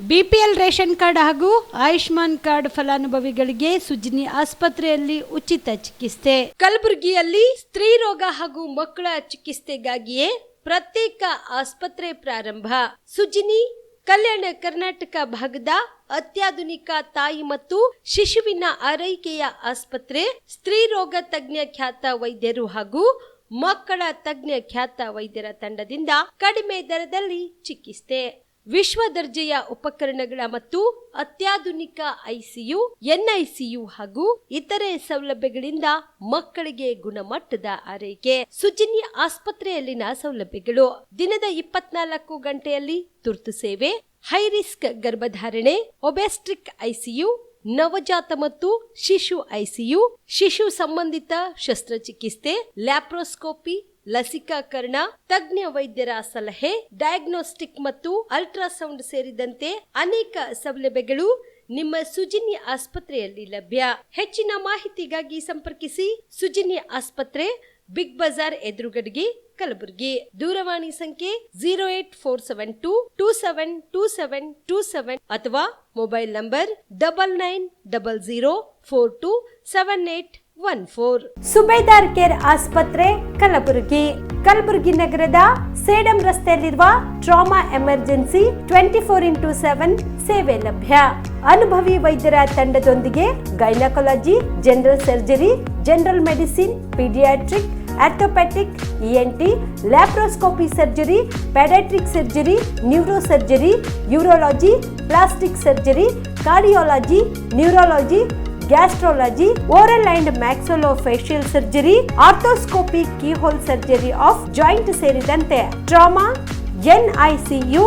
BPL ration card ಹಾಗೂ Ayushman card ಫಲಾನುಭವಿಗಳಿಗೆ ಸುಜ್ನಿ ಆಸ್ಪತ್ರೆಯಲ್ಲಿ ಉಚಿತ ಚಿಕಿತ್ಸೆ. ಕಲಬುರಗಿಯಲ್ಲಿ ಸ್ತ್ರೀ ರೋಗ ಹಾಗೂ ಮಕ್ಕಳ ಚಿಕಿತ್ಸೆಗಾಗಿಯೇ ಪ್ರತ್ಯೇಕ ಆಸ್ಪತ್ರೆ ಪ್ರಾರಂಭ. ಸುಜ್ನಿ ಕಲ್ಯಾಣ ಕರ್ನಾಟಕ ಭಾಗದ ಅತ್ಯಾಧುನಿಕ ತಾಯಿ ಮತ್ತು ಶಿಶುವಿನ ಆರೈಕೆಯ ಆಸ್ಪತ್ರೆ. ಸ್ತ್ರೀ ರೋಗ ತಜ್ಞ ಖ್ಯಾತ ವೈದ್ಯರು ಹಾಗೂ ಮಕ್ಕಳ ತಜ್ಞ ಖ್ಯಾತ ವೈದ್ಯರ ತಂಡದಿಂದ ಕಡಿಮೆ ದರದಲ್ಲಿ ಚಿಕಿತ್ಸೆ, ವಿಶ್ವ ದರ್ಜೆಯ ಉಪಕರಣಗಳ ಮತ್ತು ಅತ್ಯಾಧುನಿಕ ಐಸಿಯು, ಎನ್ಐಸಿಯು ಹಾಗೂ ಇತರೆ ಸೌಲಭ್ಯಗಳಿಂದ ಮಕ್ಕಳಿಗೆ ಗುಣಮಟ್ಟದ ಆರೈಕೆ. ಸುಜ್ನಿ ಆಸ್ಪತ್ರೆಯಲ್ಲಿನ ಸೌಲಭ್ಯಗಳು: ದಿನದ 24 ಗಂಟೆಯಲ್ಲಿ ತುರ್ತು ಸೇವೆ, ಹೈ ರಿಸ್ಕ್ ಗರ್ಭಧಾರಣೆ, ಒಬೆಸ್ಟ್ರಿಕ್ ಐಸಿಯು, ನವಜಾತ ಮತ್ತು ಶಿಶು ಐಸಿಯು, ಶಿಶು ಸಂಬಂಧಿತ ಶಸ್ತ್ರಚಿಕಿತ್ಸೆ, ಲ್ಯಾಪ್ರೋಸ್ಕೋಪಿ, ಲಸಿಕಾಕರಣ, ತಜ್ಞ ವೈದ್ಯರ ಸಲಹೆ, ಡಯಾಗ್ನೋಸ್ಟಿಕ್ ಮತ್ತು ಅಲ್ಟ್ರಾಸೌಂಡ್ ಸೇರಿದಂತೆ ಅನೇಕ ಸೌಲಭ್ಯಗಳು ನಿಮ್ಮ ಸುಜ್ನಿ ಆಸ್ಪತ್ರೆಯಲ್ಲಿ ಲಭ್ಯ. ಹೆಚ್ಚಿನ ಮಾಹಿತಿಗಾಗಿ ಸಂಪರ್ಕಿಸಿ ಸುಜ್ನಿ ಆಸ್ಪತ್ರೆ, ಬಿಗ್ ಬಜಾರ್ ಎದುರುಗಡೆಗೆ, ಕಲಬುರಗಿ. ದೂರವಾಣಿ ಸಂಖ್ಯೆ 08472727227 ಅಥವಾ ಮೊಬೈಲ್ ನಂಬರ್ 9900427814. ಸುಬೇದಾರ್ ಕೇರ್ ಆಸ್ಪತ್ರೆ, ಕಲಬುರಗಿ. ಕಲಬುರಗಿ ನಗರದ ಸೇಡಂ ರಸ್ತೆಯಲ್ಲಿರುವ ಟ್ರಾಮಾ ಎಮರ್ಜೆನ್ಸಿ 24x7 ಸೇವೆ ಲಭ್ಯ. ಅನುಭವಿ ವೈದ್ಯರ ತಂಡದೊಂದಿಗೆ gynaecology, general surgery, general medicine, paediatric, orthopaedic, ENT, laparoscopy surgery, paediatric surgery, neuro surgery, urology, plastic surgery, cardiology, neurology, gastrology, oral and maxillofacial surgery, arthroscopy, keyhole surgery of joint ಸೇರಿದಂತೆ trauma, NICU,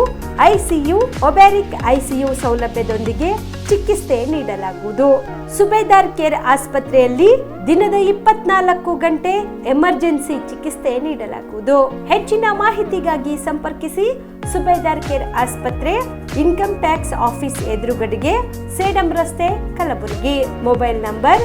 ICU, obstetric ICU ಸೌಲಭ್ಯದೊಂದಿಗೆ ಚಿಕಿತ್ಸೆ ನೀಡಲಾಗುವುದು. ಸುಬೇದಾರ್ care ಆಸ್ಪತ್ರೆಯಲ್ಲಿ ದಿನದ 24 ಗಂಟೆ emergency ಚಿಕಿತ್ಸೆ ನೀಡಲಾಗುವುದು. ಹೆಚ್ಚಿನ ಮಾಹಿತಿಗಾಗಿ ಸಂಪರ್ಕಿಸಿ ಸುಬೇದಾರ್ ಕೇರ್ ಆಸ್ಪತ್ರೆ, ಇನ್ಕಮ್ ಟ್ಯಾಕ್ಸ್ ಆಫೀಸ್ ಎದುರುಗಡೆಗೆ, ಸೇಡಂ ರಸ್ತೆ, Kalaburagi. Mobile number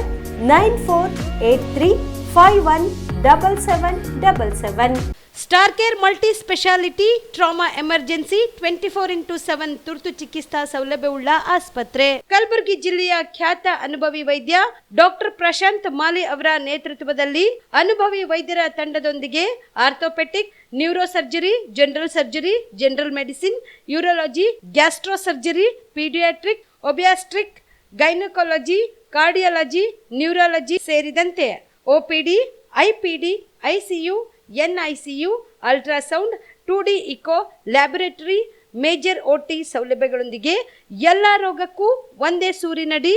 9483517777. Star care multi speciality trauma emergency 24x7 ತುರ್ತು ಚಿಕಿತ್ಸಾ ಸೌಲಭ್ಯವುಳ್ಳ ಆಸ್ಪತ್ರೆ. ಕಲಬುರಗಿ ಜಿಲ್ಲೆಯ ಖ್ಯಾತ ಅನುಭವಿ ವೈದ್ಯ ಡಾಕ್ಟರ್ ಪ್ರಶಾಂತ್ ಮಾಲೆ ಅವರ ನೇತೃತ್ವದಲ್ಲಿ ಅನುಭವಿ ವೈದ್ಯರ ತಂಡದೊಂದಿಗೆ orthopaedic, neuro surgery, general surgery, general medicine, urology, gastro surgery, paediatric, obstetric, gynaecology, cardiology, neurology ಸೇರಿದಂತೆ OPD, IPD, ICU, NICU, ultrasound, 2D echo, laboratory, major OT ಸೌಲಭ್ಯಗಳೊಂದಿಗೆ ಎಲ್ಲ ರೋಗಕ್ಕೂ ಒಂದೇ ಸೂರಿನಡಿ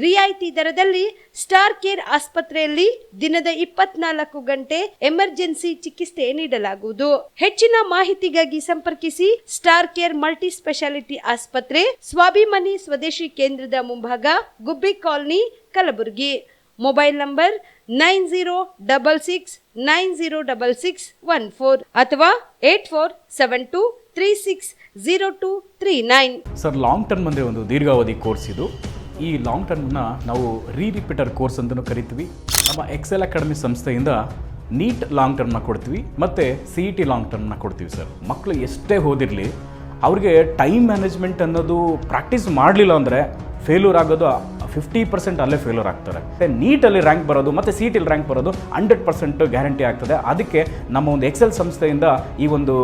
ರಿಯಾಯಿತಿ ದರದಲ್ಲಿ ಸ್ಟಾರ್ ಕೇರ್ ಆಸ್ಪತ್ರೆಯಲ್ಲಿ ದಿನದ 24 ಗಂಟೆ ಎಮರ್ಜೆನ್ಸಿ ಚಿಕಿತ್ಸೆ ನೀಡಲಾಗುವುದು. ಹೆಚ್ಚಿನ ಮಾಹಿತಿಗಾಗಿ ಸಂಪರ್ಕಿಸಿ ಸ್ಟಾರ್ ಕೇರ್ ಮಲ್ಟಿ ಸ್ಪೆಷಾಲಿಟಿ ಆಸ್ಪತ್ರೆ, ಸ್ವಾಭಿಮಾನಿ ಸ್ವದೇಶಿ ಕೇಂದ್ರದ ಮುಂಭಾಗ, ಗುಬ್ಬಿ ಕಾಲನಿ, ಕಲಬುರಗಿ. ಮೊಬೈಲ್ ನಂಬರ್ 9066906614 ಅಥವಾ 8472360239. ಸರ್, ಲಾಂಗ್ ಟರ್ಮ್ ಅಂದರೆ ಒಂದು ದೀರ್ಘಾವಧಿ ಕೋರ್ಸ್ ಇದು. ಈ ಲಾಂಗ್ ಟರ್ಮ್ನ ನಾವು ರಿಪೀಟರ್ ಕೋರ್ಸ್ ಅಂತಲೂ ಕರಿತೀವಿ. ನಮ್ಮ ಎಕ್ಸೆಲ್ ಅಕಾಡೆಮಿ ಸಂಸ್ಥೆಯಿಂದ ನೀಟ್ ಲಾಂಗ್ ಟರ್ಮ್ನ ಕೊಡ್ತೀವಿ ಮತ್ತು CET ಲಾಂಗ್ ಟರ್ಮ್ನ ಕೊಡ್ತೀವಿ. ಸರ್, ಮಕ್ಕಳು ಎಷ್ಟೇ ಓದಿರಲಿ ಅವ್ರಿಗೆ ಟೈಮ್ ಮ್ಯಾನೇಜ್ಮೆಂಟ್ ಅನ್ನೋದು ಪ್ರಾಕ್ಟೀಸ್ ಮಾಡಲಿಲ್ಲ ಅಂದರೆ ಫೇಲ್ಯೂರ್ ಆಗೋದು 50% ಅಲ್ಲೇ ಫೇಲ್ಯೂರ್ ಆಗ್ತಾರೆ. ನೀಟಲ್ಲಿ ರ್ಯಾಂಕ್ ಬರೋದು ಮತ್ತು CETಲಿ ರ್ಯಾಂಕ್ ಬರೋದು 100% ಗ್ಯಾರಂಟಿ ಆಗ್ತದೆ. ಅದಕ್ಕೆ ನಮ್ಮ ಒಂದು ಎಕ್ಸೆಲ್ ಸಂಸ್ಥೆಯಿಂದ ಈ ಒಂದು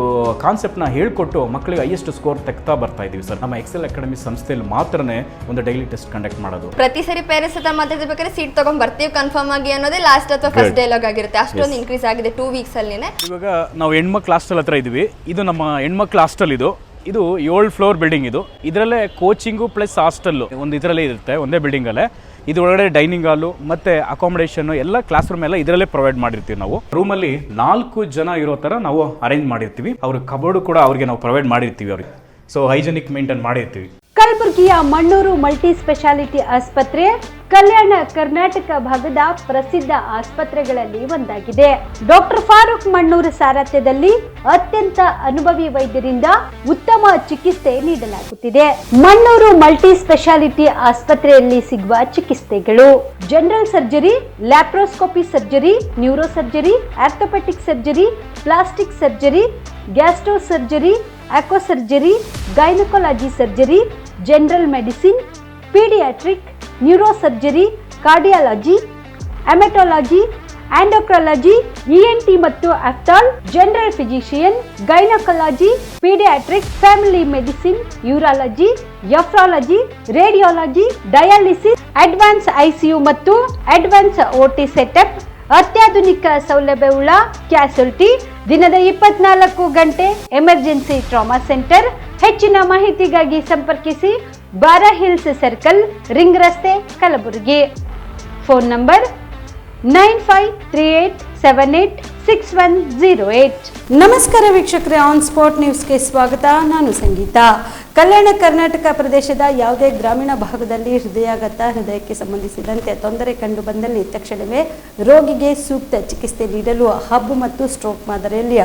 ಕಾನ್ಸೆಪ್ಟ್ನ ಹೇಳ್ಕೊಟ್ಟು ಮಕ್ಕಳಿಗೆ ಹೈಯೆಸ್ಟ್ ಸ್ಕೋರ್ ತೆಗ್ತಾ ಬರ್ತಾ ಇದ್ದೀವಿ. ಸರ್, ನಮ್ಮ ಎಕ್ಸೆಲ್ ಅಕಾಡೆಮಿ ಸಂಸ್ಥೆಯಲ್ಲಿ ಮಾತ್ರನೇ ಒಂದು ಡೈಲಿ ಟೆಸ್ಟ್ ಕಂಡಕ್ಟ್ ಮಾಡೋದು. ಪ್ರತಿ ಸರಿ ಪೇರೆಂಟ್ಸ್ ಹತ್ರ ಮಾತಾಡ್ಬೇಕಾದ್ರೆ ಸೀಟ್ ತಗೊಂಡ್ ಬರ್ತೀವಿ ಕನ್ಫರ್ಮ್ ಆಗಿ ಅನ್ನೋದೇ ಲಾಸ್ಟ್ ಅಥವಾ ಫಸ್ಟ್ ಡೈಲಾಗ್ ಆಗಿರುತ್ತೆ. ಅಷ್ಟೊಂದು ಇನ್ಕ್ರೀಸ್ ಆಗಿದೆ 2 ವೀಕ್ಸ್ ಅಲ್ಲಿ. ಇವಾಗ ನಾವು ಹೆಣ್ಮಕ್ಳು ಹಾಸ್ಟೆಲ್ ಹತ್ರ ಇದ್ದೀವಿ. ಇದು ನಮ್ಮ ಹೆಣ್ಮಕ್ಳು ಹಾಸ್ಟೆಲ್. ಇದು 7 ಫ್ಲೋರ್ ಬಿಲ್ಡಿಂಗ್. ಇದರಲ್ಲೇ ಕೋಚಿಂಗು ಪ್ಲಸ್ ಹಾಸ್ಟೆಲ್ ಒಂದು ಇದರಲ್ಲೇ ಇರುತ್ತೆ, ಒಂದೇ ಬಿಲ್ಡಿಂಗಲ್ಲೇ. ಇದು ಒಳಗಡೆ ಡೈನಿಂಗ್ ಹಾಲು ಮತ್ತು ಅಕಾಮಿಡೇಷನ್ ಎಲ್ಲ ಕ್ಲಾಸ್ ರೂಮ್ ಎಲ್ಲ ಇದರಲ್ಲೇ ಪ್ರೊವೈಡ್ ಮಾಡಿರ್ತೀವಿ. ನಾವು ರೂಮಲ್ಲಿ 4 ಜನ ಇರೋ ಥರ ನಾವು ಅರೇಂಜ್ ಮಾಡಿರ್ತೀವಿ. ಅವ್ರ ಕಬೋರ್ಡು ಕೂಡ ಅವ್ರಿಗೆ ನಾವು ಪ್ರೊವೈಡ್ ಮಾಡಿರ್ತೀವಿ. ಅವ್ರಿಗೆ ಸೊ ಹೈಜೆನಿಕ್ ಮೇಂಟೈನ್ ಮಾಡಿರ್ತೀವಿ. ಕಲಬುರಗಿಯ ಮಣ್ಣೂರು ಮಲ್ಟಿ ಸ್ಪೆಷಾಲಿಟಿ ಆಸ್ಪತ್ರೆ ಕಲ್ಯಾಣ ಕರ್ನಾಟಕ ಭಾಗದ ಪ್ರಸಿದ್ಧ ಆಸ್ಪತ್ರೆಗಳಲ್ಲಿ ಒಂದಾಗಿದೆ. ಡಾಕ್ಟರ್ ಫಾರೂಕ್ ಮಣ್ಣೂರು ಸಾರಥ್ಯದಲ್ಲಿ ಅತ್ಯಂತ ಅನುಭವಿ ವೈದ್ಯರಿಂದ ಉತ್ತಮ ಚಿಕಿತ್ಸೆ ನೀಡಲಾಗುತ್ತಿದೆ. ಮಣ್ಣೂರು ಮಲ್ಟಿ ಸ್ಪೆಷಾಲಿಟಿ ಆಸ್ಪತ್ರೆಯಲ್ಲಿ ಸಿಗುವ ಚಿಕಿತ್ಸೆಗಳು: general surgery, laparoscopy surgery, neuro surgery, orthopaedic surgery, plastic surgery, gastro surgery, aqua surgery, gynaecology surgery, general medicine, paediatric, neurosurgery, cardiology, haematology, endocrinology, ENT ಮತ್ತು ophthal, general physician, gynaecology, paediatric, family medicine, urology, nephrology, radiology, dialysis, advance ICU ಮತ್ತು advance OT setup, ಅತ್ಯಾಧುನಿಕ ಸೌಲಭ್ಯವುಳ್ಳ ಕ್ಯಾಸುಲಿಟಿ, ದಿನದ 24 ಗಂಟೆ emergency trauma centre. ಹೆಚ್ಚಿನ ಮಾಹಿತಿಗಾಗಿ ಸಂಪರ್ಕಿಸಿ ಬಾರಾ hills circle, ring ರಸ್ತೆ, ಕಲಬುರಗಿ. Phone number 9538786108. ನಮಸ್ಕಾರ ವೀಕ್ಷಕರೇ, ಆನ್ ಸ್ಪಾಟ್ ನ್ಯೂಸ್ಗೆ ಸ್ವಾಗತ. ನಾನು ಸಂಗೀತ. ಕಲ್ಯಾಣ ಕರ್ನಾಟಕ ಪ್ರದೇಶದ ಯಾವುದೇ ಗ್ರಾಮೀಣ ಭಾಗದಲ್ಲಿ ಹೃದಯಕ್ಕೆ ಸಂಬಂಧಿಸಿದಂತೆ ತೊಂದರೆ ಕಂಡು ಬಂದಲ್ಲಿ ತಕ್ಷಣವೇ ರೋಗಿಗೆ ಸೂಕ್ತ ಚಿಕಿತ್ಸೆ ನೀಡಲು ಹಬ್ ಮತ್ತು ಸ್ಟ್ರೋಕ್ ಮಾದರಿಯಲ್ಲಿ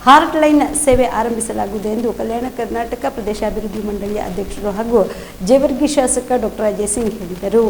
ಹಾರ್ಟ್ ಲೈನ್ ಸೇವೆ ಆರಂಭಿಸಲಾಗುವುದು ಎಂದು ಕಲ್ಯಾಣ ಕರ್ನಾಟಕ ಪ್ರದೇಶ ಅಭಿವೃದ್ಧಿ ಮಂಡಳಿಯ ಅಧ್ಯಕ್ಷರು ಹಾಗೂ ಜೇವರ್ಗಿ ಶಾಸಕ ಡಾಕ್ಟರ್ ಅಜಯ್ ಸಿಂಗ್ ಹೇಳಿದರು.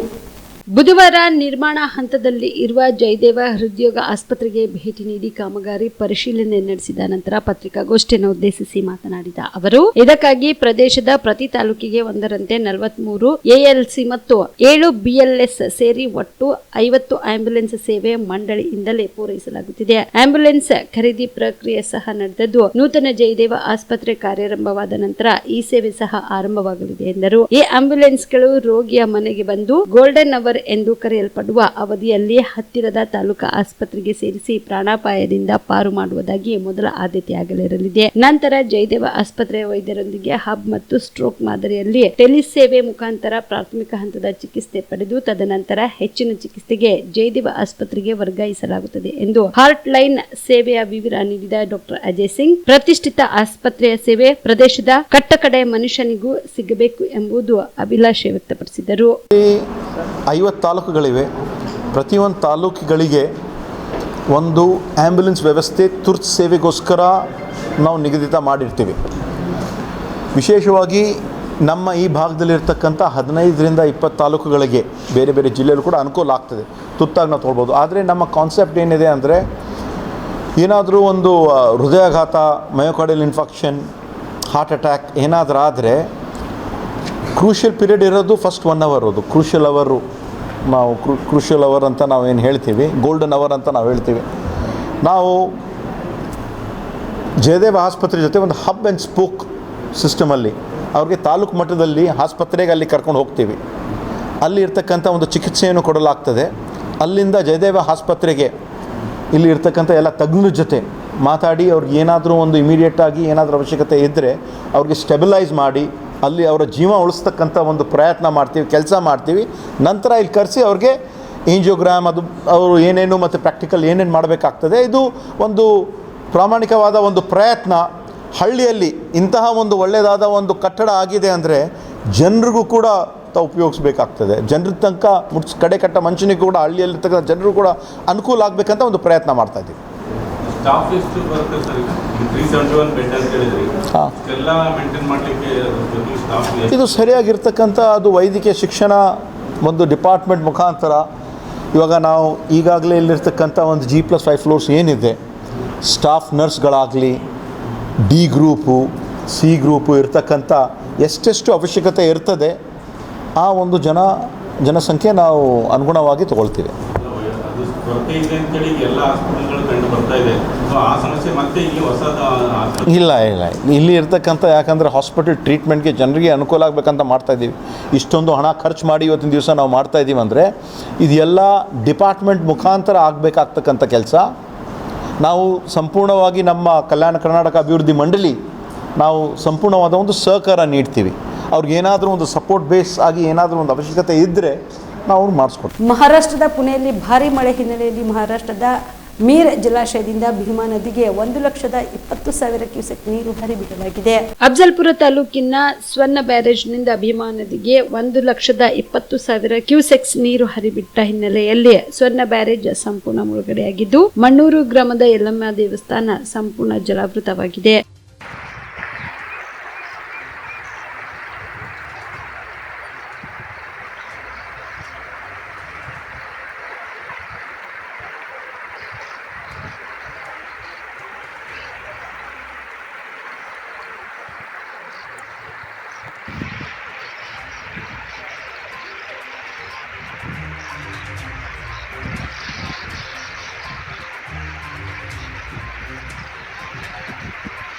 ಬುಧವಾರ ನಿರ್ಮಾಣ ಹಂತದಲ್ಲಿ ಇರುವ ಜಯದೇವ ಹೃದ್ರೋಗ ಆಸ್ಪತ್ರೆಗೆ ಭೇಟಿ ನೀಡಿ ಕಾಮಗಾರಿ ಪರಿಶೀಲನೆ ನಡೆಸಿದ ನಂತರ ಪತ್ರಿಕಾಗೋಷ್ಠಿಯನ್ನು ಉದ್ದೇಶಿಸಿ ಮಾತನಾಡಿದ ಅವರು, ಇದಕ್ಕಾಗಿ ಪ್ರದೇಶದ ಪ್ರತಿ ತಾಲೂಕಿಗೆ ಒಂದರಂತೆ 43 ಎಎಲ್ಸಿ ಮತ್ತು 7 ಬಿಎಲ್ಎಸ್ ಸೇರಿ ಒಟ್ಟು 50 ಆಂಬ್ಯುಲೆನ್ಸ್ ಸೇವೆ ಮಂಡಳಿಯಿಂದಲೇ ಪೂರೈಸಲಾಗುತ್ತಿದೆ. ಆಂಬ್ಯುಲೆನ್ಸ್ ಖರೀದಿ ಪ್ರಕ್ರಿಯೆ ಸಹ ನಡೆದಿದ್ದು, ನೂತನ ಜಯದೇವ ಆಸ್ಪತ್ರೆ ಕಾರ್ಯಾರಂಭವಾದ ನಂತರ ಈ ಸೇವೆ ಸಹ ಆರಂಭವಾಗಲಿದೆ ಎಂದರು. ಈ ಆಂಬ್ಯುಲೆನ್ಸ್ಗಳು ರೋಗಿಯ ಮನೆಗೆ ಬಂದು ಗೋಲ್ಡನ್ ಅವರ್ ಎಂದು ಕರೆಯಲ್ಪಡುವ ಅವಧಿಯಲ್ಲಿ ಹತ್ತಿರದ ತಾಲೂಕಾ ಆಸ್ಪತ್ರೆಗೆ ಸೇರಿಸಿ ಪ್ರಾಣಾಪಾಯದಿಂದ ಪಾರು ಮಾಡುವುದಾಗಿ ಮೊದಲ ಆದ್ಯತೆಯಾಗಲಿರಲಿದೆ. ನಂತರ ಜಯದೇವ ಆಸ್ಪತ್ರೆಯ ವೈದ್ಯರೊಂದಿಗೆ ಹಬ್ ಮತ್ತು ಸ್ಟ್ರೋಕ್ ಮಾದರಿಯಲ್ಲಿ ಟೆಲಿಸೇವೆ ಮುಖಾಂತರ ಪ್ರಾಥಮಿಕ ಹಂತದ ಚಿಕಿತ್ಸೆ ಪಡೆದು ತದನಂತರ ಹೆಚ್ಚಿನ ಚಿಕಿತ್ಸೆಗೆ ಜಯದೇವ ಆಸ್ಪತ್ರೆಗೆ ವರ್ಗಾಯಿಸಲಾಗುತ್ತದೆ ಎಂದು ಹಾರ್ಟ್ ಲೈನ್ ಸೇವೆಯ ವಿವರ ನೀಡಿದ ಡಾಕ್ಟರ್ ಅಜಯ್ ಸಿಂಗ್, ಪ್ರತಿಷ್ಠಿತ ಆಸ್ಪತ್ರೆಯ ಸೇವೆ ಪ್ರದೇಶದ ಕಟ್ಟಕಡೆ ಮನುಷ್ಯನಿಗೂ ಸಿಗಬೇಕು ಎಂಬುದು ಅಭಿಲಾಷೆ ವ್ಯಕ್ತಪಡಿಸಿದರು. 50 ತಾಲೂಕುಗಳಿವೆ. ಪ್ರತಿಯೊಂದು ತಾಲೂಕುಗಳಿಗೆ ಒಂದು ಆ್ಯಂಬುಲೆನ್ಸ್ ವ್ಯವಸ್ಥೆ ತುರ್ತು ಸೇವೆಗೋಸ್ಕರ ನಾವು ನಿಗದಿತ ಮಾಡಿರ್ತೀವಿ. ವಿಶೇಷವಾಗಿ ನಮ್ಮ ಈ ಭಾಗದಲ್ಲಿರ್ತಕ್ಕಂಥ 15ರಿಂದ 20 ತಾಲೂಕುಗಳಿಗೆ ಬೇರೆ ಬೇರೆ ಜಿಲ್ಲೆಯಲ್ಲೂ ಕೂಡ ಅನುಕೂಲ ಆಗ್ತದೆ, ತುರ್ತಾಗಿ ನಾವು ತೊಗೊಳ್ಬೋದು. ಆದರೆ ನಮ್ಮ ಕಾನ್ಸೆಪ್ಟ್ ಏನಿದೆ ಅಂದರೆ, ಏನಾದರೂ ಒಂದು ಹೃದಯಾಘಾತ, ಮಯೋಕಾರ್ಡಿಯಲ್ ಇನ್ಫೆಕ್ಷನ್, ಹಾರ್ಟ್ ಅಟ್ಯಾಕ್ ಏನಾದರೂ ಆದರೆ ಕ್ರೂಷಿಯಲ್ ಪೀರಿಯಡ್ ಇರೋದು ಫಸ್ಟ್ 1 ಅವರ್. ಅದು ಕ್ರೂಷಿಯಲ್ ಅವರ್ ಅಂತ ನಾವು ಏನು ಹೇಳ್ತೀವಿ, ಗೋಲ್ಡನ್ ಅವರ್ ಅಂತ ನಾವು ಹೇಳ್ತೀವಿ. ನಾವು ಜಯದೇವ ಆಸ್ಪತ್ರೆ ಜೊತೆ ಒಂದು ಹಬ್ ಆ್ಯಂಡ್ ಸ್ಪೋಕ್ ಸಿಸ್ಟಮಲ್ಲಿ ಅವ್ರಿಗೆ ತಾಲೂಕು ಮಟ್ಟದಲ್ಲಿ ಆಸ್ಪತ್ರೆಗೆ ಅಲ್ಲಿ ಕರ್ಕೊಂಡು ಹೋಗ್ತೀವಿ. ಅಲ್ಲಿ ಇರ್ತಕ್ಕಂಥ ಒಂದು ಚಿಕಿತ್ಸೆಯನ್ನು ಕೊಡಲಾಗ್ತದೆ. ಅಲ್ಲಿಂದ ಜಯದೇವ ಆಸ್ಪತ್ರೆಗೆ ಇಲ್ಲಿ ಇರ್ತಕ್ಕಂಥ ಎಲ್ಲ ತಜ್ಞರ ಜೊತೆ ಮಾತಾಡಿ ಅವ್ರಿಗೆ ಏನಾದರೂ ಒಂದು ಇಮಿಡಿಯೇಟಾಗಿ ಏನಾದರೂ ಅವಶ್ಯಕತೆ ಇದ್ದರೆ ಅವ್ರಿಗೆ ಸ್ಟೆಬಿಲೈಸ್ ಮಾಡಿ ಅಲ್ಲಿ ಅವರ ಜೀವ ಉಳಿಸ್ತಕ್ಕಂಥ ಒಂದು ಪ್ರಯತ್ನ ಮಾಡ್ತೀವಿ, ಕೆಲಸ ಮಾಡ್ತೀವಿ. ನಂತರ ಇಲ್ಲಿ ಕರೆಸಿ ಅವ್ರಿಗೆ ಏಂಜಿಯೋಗ್ರಾಮ್ ಅದು ಅವರು ಏನೇನು ಮತ್ತು ಪ್ರಾಕ್ಟಿಕಲ್ ಏನೇನು ಮಾಡಬೇಕಾಗ್ತದೆ. ಇದು ಒಂದು ಪ್ರಾಮಾಣಿಕವಾದ ಒಂದು ಪ್ರಯತ್ನ. ಹಳ್ಳಿಯಲ್ಲಿ ಇಂತಹ ಒಂದು ಒಳ್ಳೆಯದಾದ ಒಂದು ಕಟ್ಟಡ ಆಗಿದೆ ಅಂದರೆ ಜನರಿಗೂ ಕೂಡ ಉಪಯೋಗಿಸ್ಬೇಕಾಗ್ತದೆ. ಜನರ ತನಕ ಕಡೆ ಕಟ್ಟ ಮನುಷ್ಯನಿಗೂ ಕೂಡ, ಹಳ್ಳಿಯಲ್ಲಿರ್ತಕ್ಕಂಥ ಜನರಿಗೂ ಕೂಡ ಅನುಕೂಲ ಆಗಬೇಕಂತ ಒಂದು ಪ್ರಯತ್ನ ಮಾಡ್ತಾಯಿದ್ದೀವಿ. ಇದು ಸರಿಯಾಗಿರ್ತಕ್ಕಂಥ ಅದು ವೈದ್ಯಕೀಯ ಶಿಕ್ಷಣ ಒಂದು ಡಿಪಾರ್ಟ್ಮೆಂಟ್ ಮುಖಾಂತರ ಇವಾಗ ನಾವು ಈಗಾಗಲೇ ಇಲ್ಲಿರ್ತಕ್ಕಂಥ ಒಂದು G+5 ಫ್ಲೋರ್ಸ್ ಏನಿದೆ, ಸ್ಟಾಫ್ ನರ್ಸ್ಗಳಾಗಲಿ, ಡಿ ಗ್ರೂಪು, ಸಿ ಗ್ರೂಪು ಇರ್ತಕ್ಕಂಥ ಎಷ್ಟೆಷ್ಟು ಅವಶ್ಯಕತೆ ಇರ್ತದೆ ಆ ಒಂದು ಜನಸಂಖ್ಯೆ ನಾವು ಅನುಗುಣವಾಗಿ ತಗೊಳ್ತೀವಿ. ಇಲ್ಲ ಇಲ್ಲಿ ಇರ್ತಕ್ಕಂಥ, ಯಾಕಂದರೆ ಹಾಸ್ಪಿಟಲ್ ಟ್ರೀಟ್ಮೆಂಟ್ಗೆ ಜನರಿಗೆ ಅನುಕೂಲ ಆಗಬೇಕಂತ ಮಾಡ್ತಾಯಿದ್ದೀವಿ. ಇಷ್ಟೊಂದು ಹಣ ಖರ್ಚು ಮಾಡಿ ಇವತ್ತಿನ ದಿವಸ ನಾವು ಮಾಡ್ತಾಯಿದ್ದೀವಿ ಅಂದರೆ ಇದೆಲ್ಲ ಡಿಪಾರ್ಟ್ಮೆಂಟ್ ಮುಖಾಂತರ ಆಗಬೇಕಾಗ್ತಕ್ಕಂಥ ಕೆಲಸ. ನಾವು ಸಂಪೂರ್ಣವಾಗಿ ನಮ್ಮ ಕಲ್ಯಾಣ ಕರ್ನಾಟಕ ಅಭಿವೃದ್ಧಿ ಮಂಡಳಿ ನಾವು ಸಂಪೂರ್ಣವಾದ ಒಂದು ಸಹಕಾರ ನೀಡ್ತೀವಿ. ಅವ್ರಿಗೇನಾದರೂ ಒಂದು ಸಪೋರ್ಟ್ ಬೇಸ್ ಆಗಿ ಏನಾದರೂ ಒಂದು ಅವಶ್ಯಕತೆ ಇದ್ದರೆ ನಾವು ಮಾಡಿಸ್ಕೊಡ್ತೀವಿ. ಮಹಾರಾಷ್ಟ್ರದ ಪುಣೆಯಲ್ಲಿ ಭಾರೀ ಮಳೆ ಹಿನ್ನೆಲೆಯಲ್ಲಿ ಮಹಾರಾಷ್ಟ್ರದ ಮೀರ್ ಜಲಾಶಯದಿಂದ ಭೀಮಾ ನದಿಗೆ 1,20,000 ಕ್ಯೂಸೆಕ್ ನೀರು ಹರಿಬಿಡಲಾಗಿದೆ. ಅಫ್ಜಲ್ಪುರ ತಾಲೂಕಿನ ಸ್ವರ್ಣ ಬ್ಯಾರೇಜ್ನಿಂದ ಭೀಮಾ ನದಿಗೆ 1,20,000 ಕ್ಯೂಸೆಕ್ಸ್ ನೀರು ಹರಿಬಿಟ್ಟ ಹಿನ್ನೆಲೆಯಲ್ಲಿ ಸ್ವರ್ಣ ಬ್ಯಾರೇಜ್ ಸಂಪೂರ್ಣ ಮುಳುಗಡೆಯಾಗಿದ್ದು, ಮಣ್ಣೂರು ಗ್ರಾಮದ ಯಲ್ಲಮ್ಮ ದೇವಸ್ಥಾನ ಸಂಪೂರ್ಣ ಜಲಾವೃತವಾಗಿದೆ.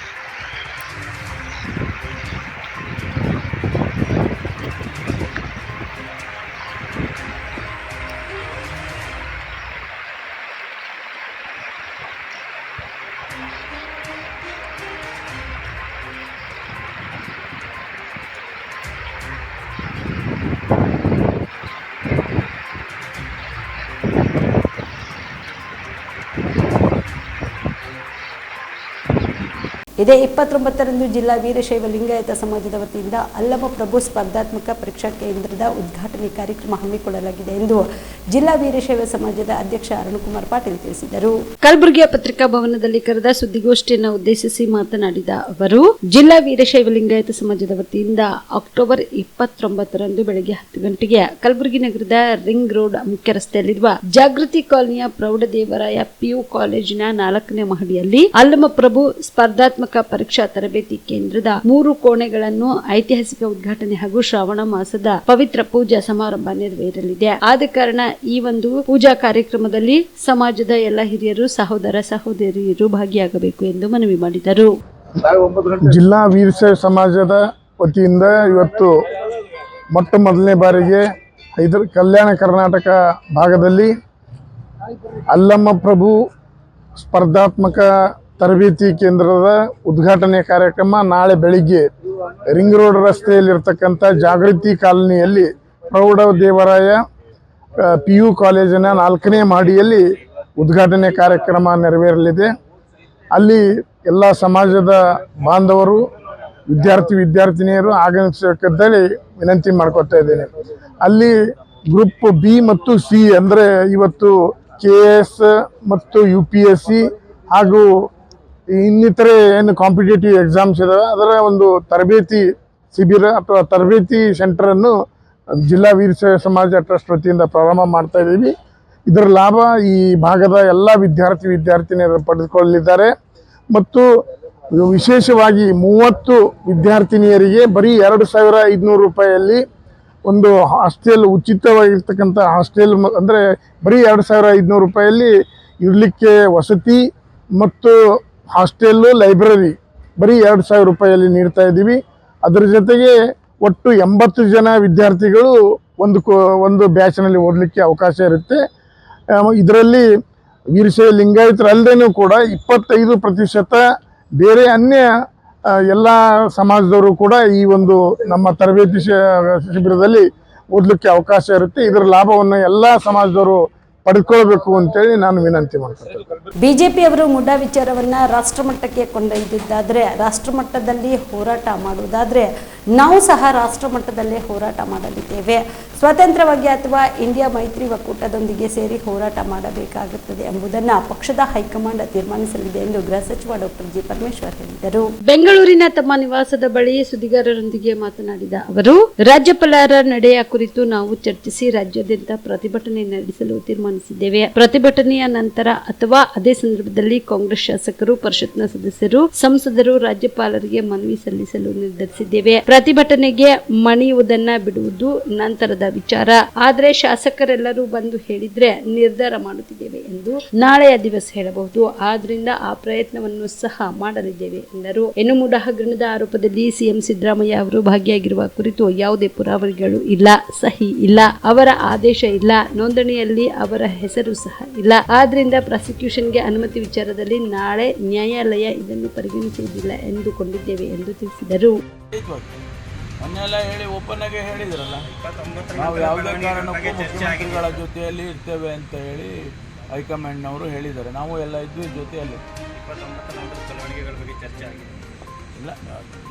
ಇದೇ 29ರಂದು ಜಿಲ್ಲಾ ವೀರಶೈವ ಲಿಂಗಾಯತ ಸಮಾಜದ ವತಿಯಿಂದ ಅಲ್ಲಮ ಪ್ರಭು ಸ್ಪರ್ಧಾತ್ಮಕ ಪರೀಕ್ಷಾ ಕೇಂದ್ರದ ಉದ್ಘಾಟನೆ ಕಾರ್ಯಕ್ರಮ ಹಮ್ಮಿಕೊಳ್ಳಲಾಗಿದೆ ಎಂದು ಜಿಲ್ಲಾ ವೀರಶೈವ ಸಮಾಜದ ಅಧ್ಯಕ್ಷ ಅರುಣಕುಮಾರ್ ಪಾಟೀಲ್ ತಿಳಿಸಿದರು. ಕಲಬುರಗಿಯ ಪತ್ರಿಕಾ ಭವನದಲ್ಲಿ ಕರೆದ ಸುದ್ದಿಗೋಷ್ಠಿಯನ್ನು ಉದ್ದೇಶಿಸಿ ಮಾತನಾಡಿದ ಅವರು, ಜಿಲ್ಲಾ ವೀರಶೈವ ಲಿಂಗಾಯತ ಸಮಾಜದ ವತಿಯಿಂದ ಅಕ್ಟೋಬರ್ 29ರಂದು ಬೆಳಗ್ಗೆ 10 ಗಂಟೆಗೆ ಕಲಬುರಗಿ ನಗರದ ರಿಂಗ್ ರೋಡ್ ಮುಖ್ಯ ರಸ್ತೆಯಲ್ಲಿರುವ ಜಾಗೃತಿ ಕಾಲನಿಯ ಪ್ರೌಢದೇವರಾಯ PU ಕಾಲೇಜಿನ 4ನೇ ಮಹಡಿಯಲ್ಲಿ ಅಲ್ಲಮ ಪ್ರಭು ಸ್ಪರ್ಧಾತ್ಮಕ ಪರೀಕ್ಷಾ ತರಬೇತಿ ಕೇಂದ್ರದ 3 ಕೋಣೆಗಳನ್ನು ಐತಿಹಾಸಿಕ ಉದ್ಘಾಟನೆ ಹಾಗೂ ಶ್ರಾವಣ ಮಾಸದ ಪವಿತ್ರ ಪೂಜಾ ಸಮಾರಂಭ ನೆರವೇರಲಿದೆ. ಆದ ಕಾರಣ ಈ ಒಂದು ಪೂಜಾ ಕಾರ್ಯಕ್ರಮದಲ್ಲಿ ಸಮಾಜದ ಎಲ್ಲ ಹಿರಿಯರು, ಸಹೋದರ ಸಹೋದರಿಯರು ಭಾಗಿಯಾಗಬೇಕು ಎಂದು ಮನವಿ ಮಾಡಿದರು. ಜಿಲ್ಲಾ ವೀರಶೈವ ಸಮಾಜದ ವತಿಯಿಂದ ಇವತ್ತು ಮೊಟ್ಟ ಮೊದಲನೇ ಬಾರಿಗೆ ಕಲ್ಯಾಣ ಕರ್ನಾಟಕ ಭಾಗದಲ್ಲಿ ಅಲ್ಲಮ ಪ್ರಭು ಸ್ಪರ್ಧಾತ್ಮಕ ತರಬೇತಿ ಕೇಂದ್ರದ ಉದ್ಘಾಟನೆ ಕಾರ್ಯಕ್ರಮ ನಾಳೆ ಬೆಳಿಗ್ಗೆ ರಿಂಗ್ ರೋಡ್ ರಸ್ತೆಯಲ್ಲಿರ್ತಕ್ಕಂಥ ಜಾಗೃತಿ ಕಾಲನಿಯಲ್ಲಿ ಪ್ರೌಢ ದೇವರಾಯ PU ಕಾಲೇಜಿನ 4ನೇ ಮಹಡಿಯಲ್ಲಿ ಉದ್ಘಾಟನೆ ಕಾರ್ಯಕ್ರಮ ನೆರವೇರಲಿದೆ. ಅಲ್ಲಿ ಎಲ್ಲ ಸಮಾಜದ ಬಾಂಧವರು, ವಿದ್ಯಾರ್ಥಿನಿಯರು ಆಗಮಿಸಬೇಕಂತೇಳಿ ವಿನಂತಿ ಮಾಡ್ಕೊತಾ ಇದ್ದೇನೆ. ಅಲ್ಲಿ ಗ್ರೂಪ್ B ಮತ್ತು C ಅಂದರೆ ಇವತ್ತು KS ಮತ್ತು UPSC ಹಾಗೂ ಇನ್ನಿತರೆ ಏನು ಕಾಂಪಿಟೇಟಿವ್ ಎಕ್ಸಾಮ್ಸ್ ಇದಾವೆ ಅದರ ಒಂದು ತರಬೇತಿ ಶಿಬಿರ ಅಥವಾ ತರಬೇತಿ ಸೆಂಟರನ್ನು ಜಿಲ್ಲಾ ವೀರಶೈವ ಸಮಾಜ ಟ್ರಸ್ಟ್ ವತಿಯಿಂದ ಪ್ರಾರಂಭ ಮಾಡ್ತಾ ಇದ್ದೀವಿ. ಇದರ ಲಾಭ ಈ ಭಾಗದ ಎಲ್ಲ ವಿದ್ಯಾರ್ಥಿನಿಯರು ಪಡೆದುಕೊಳ್ಳಲಿದ್ದಾರೆ ಮತ್ತು ವಿಶೇಷವಾಗಿ 30 ವಿದ್ಯಾರ್ಥಿನಿಯರಿಗೆ ಬರೀ 2,500 ರೂಪಾಯಿಯಲ್ಲಿ ಒಂದು ಹಾಸ್ಟೆಲ್, ಉಚಿತವಾಗಿರ್ತಕ್ಕಂಥ ಹಾಸ್ಟೆಲ್ ಅಂದರೆ ಬರೀ 2,500 ರೂಪಾಯಿಯಲ್ಲಿ ಇರಲಿಕ್ಕೆ ವಸತಿ ಮತ್ತು ಹಾಸ್ಟೆಲ್ಲು, ಲೈಬ್ರರಿ ಬರೀ 2,000 ರೂಪಾಯಿಯಲ್ಲಿ ನೀಡ್ತಾ ಇದ್ದೀವಿ. ಅದರ ಜೊತೆಗೆ ಒಟ್ಟು 80 ಜನ ವಿದ್ಯಾರ್ಥಿಗಳು ಒಂದು ಬ್ಯಾಚ್ನಲ್ಲಿ ಓದಲಿಕ್ಕೆ ಅವಕಾಶ ಇರುತ್ತೆ. ಇದರಲ್ಲಿ ವೀರಶೈವ ಲಿಂಗಾಯತರಲ್ಲದೇನೂ ಕೂಡ 25% ಬೇರೆ ಅನ್ಯ ಎಲ್ಲ ಸಮಾಜದವರು ಕೂಡ ಈ ಒಂದು ನಮ್ಮ ತರಬೇತಿ ಶಿಬಿರದಲ್ಲಿ ಓದಲಿಕ್ಕೆ ಅವಕಾಶ ಇರುತ್ತೆ. ಇದರ ಲಾಭವನ್ನು ಎಲ್ಲ ಸಮಾಜದವರು ಪಡ್ಕೊಳ್ಬೇಕು ಅಂತೇಳಿ ನಾನು ವಿನಂತಿ ಮಾಡ್ತೀನಿ. ಬಿಜೆಪಿ ಅವರು ಮುಡಾ ವಿಚಾರವನ್ನ ರಾಷ್ಟ್ರಮಟ್ಟಕ್ಕೆ ಕೊಂಡೊಯ್ದಿದ್ದಾದ್ರೆ, ರಾಷ್ಟ್ರಮಟ್ಟದಲ್ಲಿ ಹೋರಾಟ ಮಾಡುವುದಾದ್ರೆ ನಾವು ಸಹ ರಾಷ್ಟ್ರಮಟ್ಟದಲ್ಲೇ ಹೋರಾಟ ಮಾಡಲಿದ್ದೇವೆ. ಸ್ವತಂತ್ರವಾಗಿ ಅಥವಾ ಇಂಡಿಯಾ ಮೈತ್ರಿ ಒಕ್ಕೂಟದೊಂದಿಗೆ ಸೇರಿ ಹೋರಾಟ ಮಾಡಬೇಕಾಗುತ್ತದೆ ಎಂಬುದನ್ನು ಪಕ್ಷದ ಹೈಕಮಾಂಡ್ ತೀರ್ಮಾನಿಸಲಿದೆ ಎಂದು ಗೃಹ ಸಚಿವ ಡಾಕ್ಟರ್ ಜಿ. ಪರಮೇಶ್ವರ್ ಹೇಳಿದರು. ಬೆಂಗಳೂರಿನ ತಮ್ಮ ನಿವಾಸದ ಬಳಿ ಸುದ್ದಿಗಾರರೊಂದಿಗೆ ಮಾತನಾಡಿದ ಅವರು, ರಾಜ್ಯಪಾಲರ ನಡೆಯ ಕುರಿತು ನಾವು ಚರ್ಚಿಸಿ ರಾಜ್ಯಾದ್ಯಂತ ಪ್ರತಿಭಟನೆ ನಡೆಸಲು ತೀರ್ಮಾನಿಸಿದ್ದೇವೆ. ಪ್ರತಿಭಟನೆಯ ನಂತರ ಅಥವಾ ಅದೇ ಸಂದರ್ಭದಲ್ಲಿ ಕಾಂಗ್ರೆಸ್ ಶಾಸಕರು, ಪರಿಷತ್ನ ಸದಸ್ಯರು, ಸಂಸದರು ರಾಜ್ಯಪಾಲರಿಗೆ ಮನವಿ ಸಲ್ಲಿಸಲು ನಿರ್ಧರಿಸಿದ್ದೇವೆ. ಪ್ರತಿಭಟನೆಗೆ ಮಣಿಯುವುದನ್ನ ಬಿಡುವುದು ನಂತರದ ವಿಚಾರ. ಆದರೆ ಶಾಸಕರೆಲ್ಲರೂ ಬಂದು ಹೇಳಿದ್ರೆ ನಿರ್ಧಾರ ಮಾಡುತ್ತಿದ್ದೇವೆ ಎಂದು ನಾಳೆಯ ದಿವಸ ಹೇಳಬಹುದು. ಆದ್ರಿಂದ ಆ ಪ್ರಯತ್ನವನ್ನು ಸಹ ಮಾಡಲಿದ್ದೇವೆ ಎಂದರು. ಇನ್ನು ಮುಡಾ ಹಗರಣದ ಆರೋಪದಲ್ಲಿ ಸಿಎಂ ಸಿದ್ದರಾಮಯ್ಯ ಅವರು ಭಾಗಿಯಾಗಿರುವ ಕುರಿತು ಯಾವುದೇ ಪುರಾವೆಗಳು ಇಲ್ಲ, ಸಹಿ ಇಲ್ಲ, ಅವರ ಆದೇಶ ಇಲ್ಲ, ನೋಂದಣಿಯಲ್ಲಿ ಅವರ ಹೆಸರು ಸಹ ಇಲ್ಲ. ಆದ್ರಿಂದ ಪ್ರಾಸಿಕ್ಯೂಷನ್ಗೆ ಅನುಮತಿ ವಿಚಾರದಲ್ಲಿ ನಾಳೆ ನ್ಯಾಯಾಲಯ ಇದನ್ನು ಪರಿಗಣಿಸುವುದಿಲ್ಲ ಎಂದುಕೊಂಡಿದ್ದೇವೆ ಎಂದು ತಿಳಿಸಿದರು. ಮೊನ್ನೆಲ್ಲ ಹೇಳಿ ಓಪನ್ ಆಗಿ ಹೇಳಿದ್ರಲ್ಲ, ನಾವು ಯಾವುದೇ ಕಾರಣಕ್ಕೂ ಮುಖ್ಯಮಂತ್ರಿಗಳ ಜೊತೆಯಲ್ಲಿ ಇರ್ತೇವೆ ಅಂತ ಹೇಳಿ ಹೈಕಮಾಂಡ್ನವರು ಹೇಳಿದ್ದಾರೆ. ನಾವು ಎಲ್ಲ ಇದ್ವಿ ಜೊತೆಯಲ್ಲಿ. ಬೆಳವಣಿಗೆಗಳ ಬಗ್ಗೆ ಚರ್ಚೆ ಆಗಿದೆ ಇಲ್ಲ,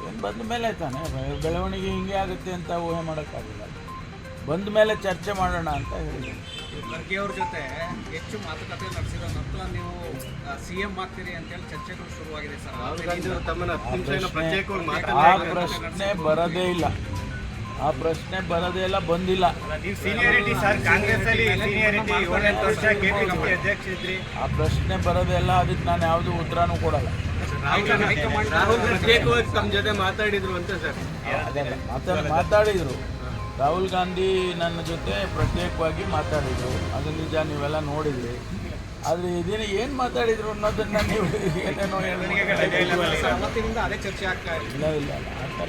ಏನು ಬಂದ ಮೇಲೆ ತಾನೆ ಬೆಳವಣಿಗೆ ಹಿಂಗೆ ಆಗುತ್ತೆ ಅಂತ ಊಹೆ ಮಾಡೋಕ್ಕಾಗಿಲ್ಲ. ಬಂದ ಮೇಲೆ ಚರ್ಚೆ ಮಾಡೋಣ ಅಂತ ಹೇಳಿದ್ರು. ಖರ್ಗೆ ಅವ್ರ ಜೊತೆ ಹೆಚ್ಚು ಮಾತುಕತೆ ನಡೆಸಿದ ನಂತರ ನೀವು CM ಆಗ್ತೀರಿ ಅಂತೇಳಿ ಚರ್ಚೆಗಳು ಶುರುವಾಗಿದೆ ಸರ್. ಆ ಪ್ರಶ್ನೆ ಬರೋದೇ ಇಲ್ಲ, ಆ ಪ್ರಶ್ನೆ ಬರೋದೇ ಇಲ್ಲ, ಬಂದಿಲ್ಲ. ಆ ಪ್ರಶ್ನೆ ಬರೋದೇ ಇಲ್ಲ, ಅದಕ್ಕೆ ನಾನು ಯಾವುದು ಉತ್ತರನೂ ಕೊಡಲ್ಲ. ಪ್ರತ್ಯೇಕವಾಗಿ ತಮ್ಮ ಜೊತೆ ಮಾತಾಡಿದ್ರು ಅಂತ ಸರ್. ಮಾತಾಡಿದ್ರು ರಾಹುಲ್ ಗಾಂಧಿ ನನ್ನ ಜೊತೆ ಪ್ರತ್ಯೇಕವಾಗಿ ಮಾತಾಡಿದರು, ಅದು ನಿಜ, ನೀವೆಲ್ಲ ನೋಡಿದ್ರಿ. ಆದರೆ ಇದನ್ನು ಏನು ಮಾತಾಡಿದ್ರು ಅನ್ನೋದನ್ನು ನೀವು ಏನೇನೋ ಅದೇ ಚರ್ಚೆ ಆಗ್ತಾ ಇಲ್ಲ ಇಲ್ಲ ಆ ಥರ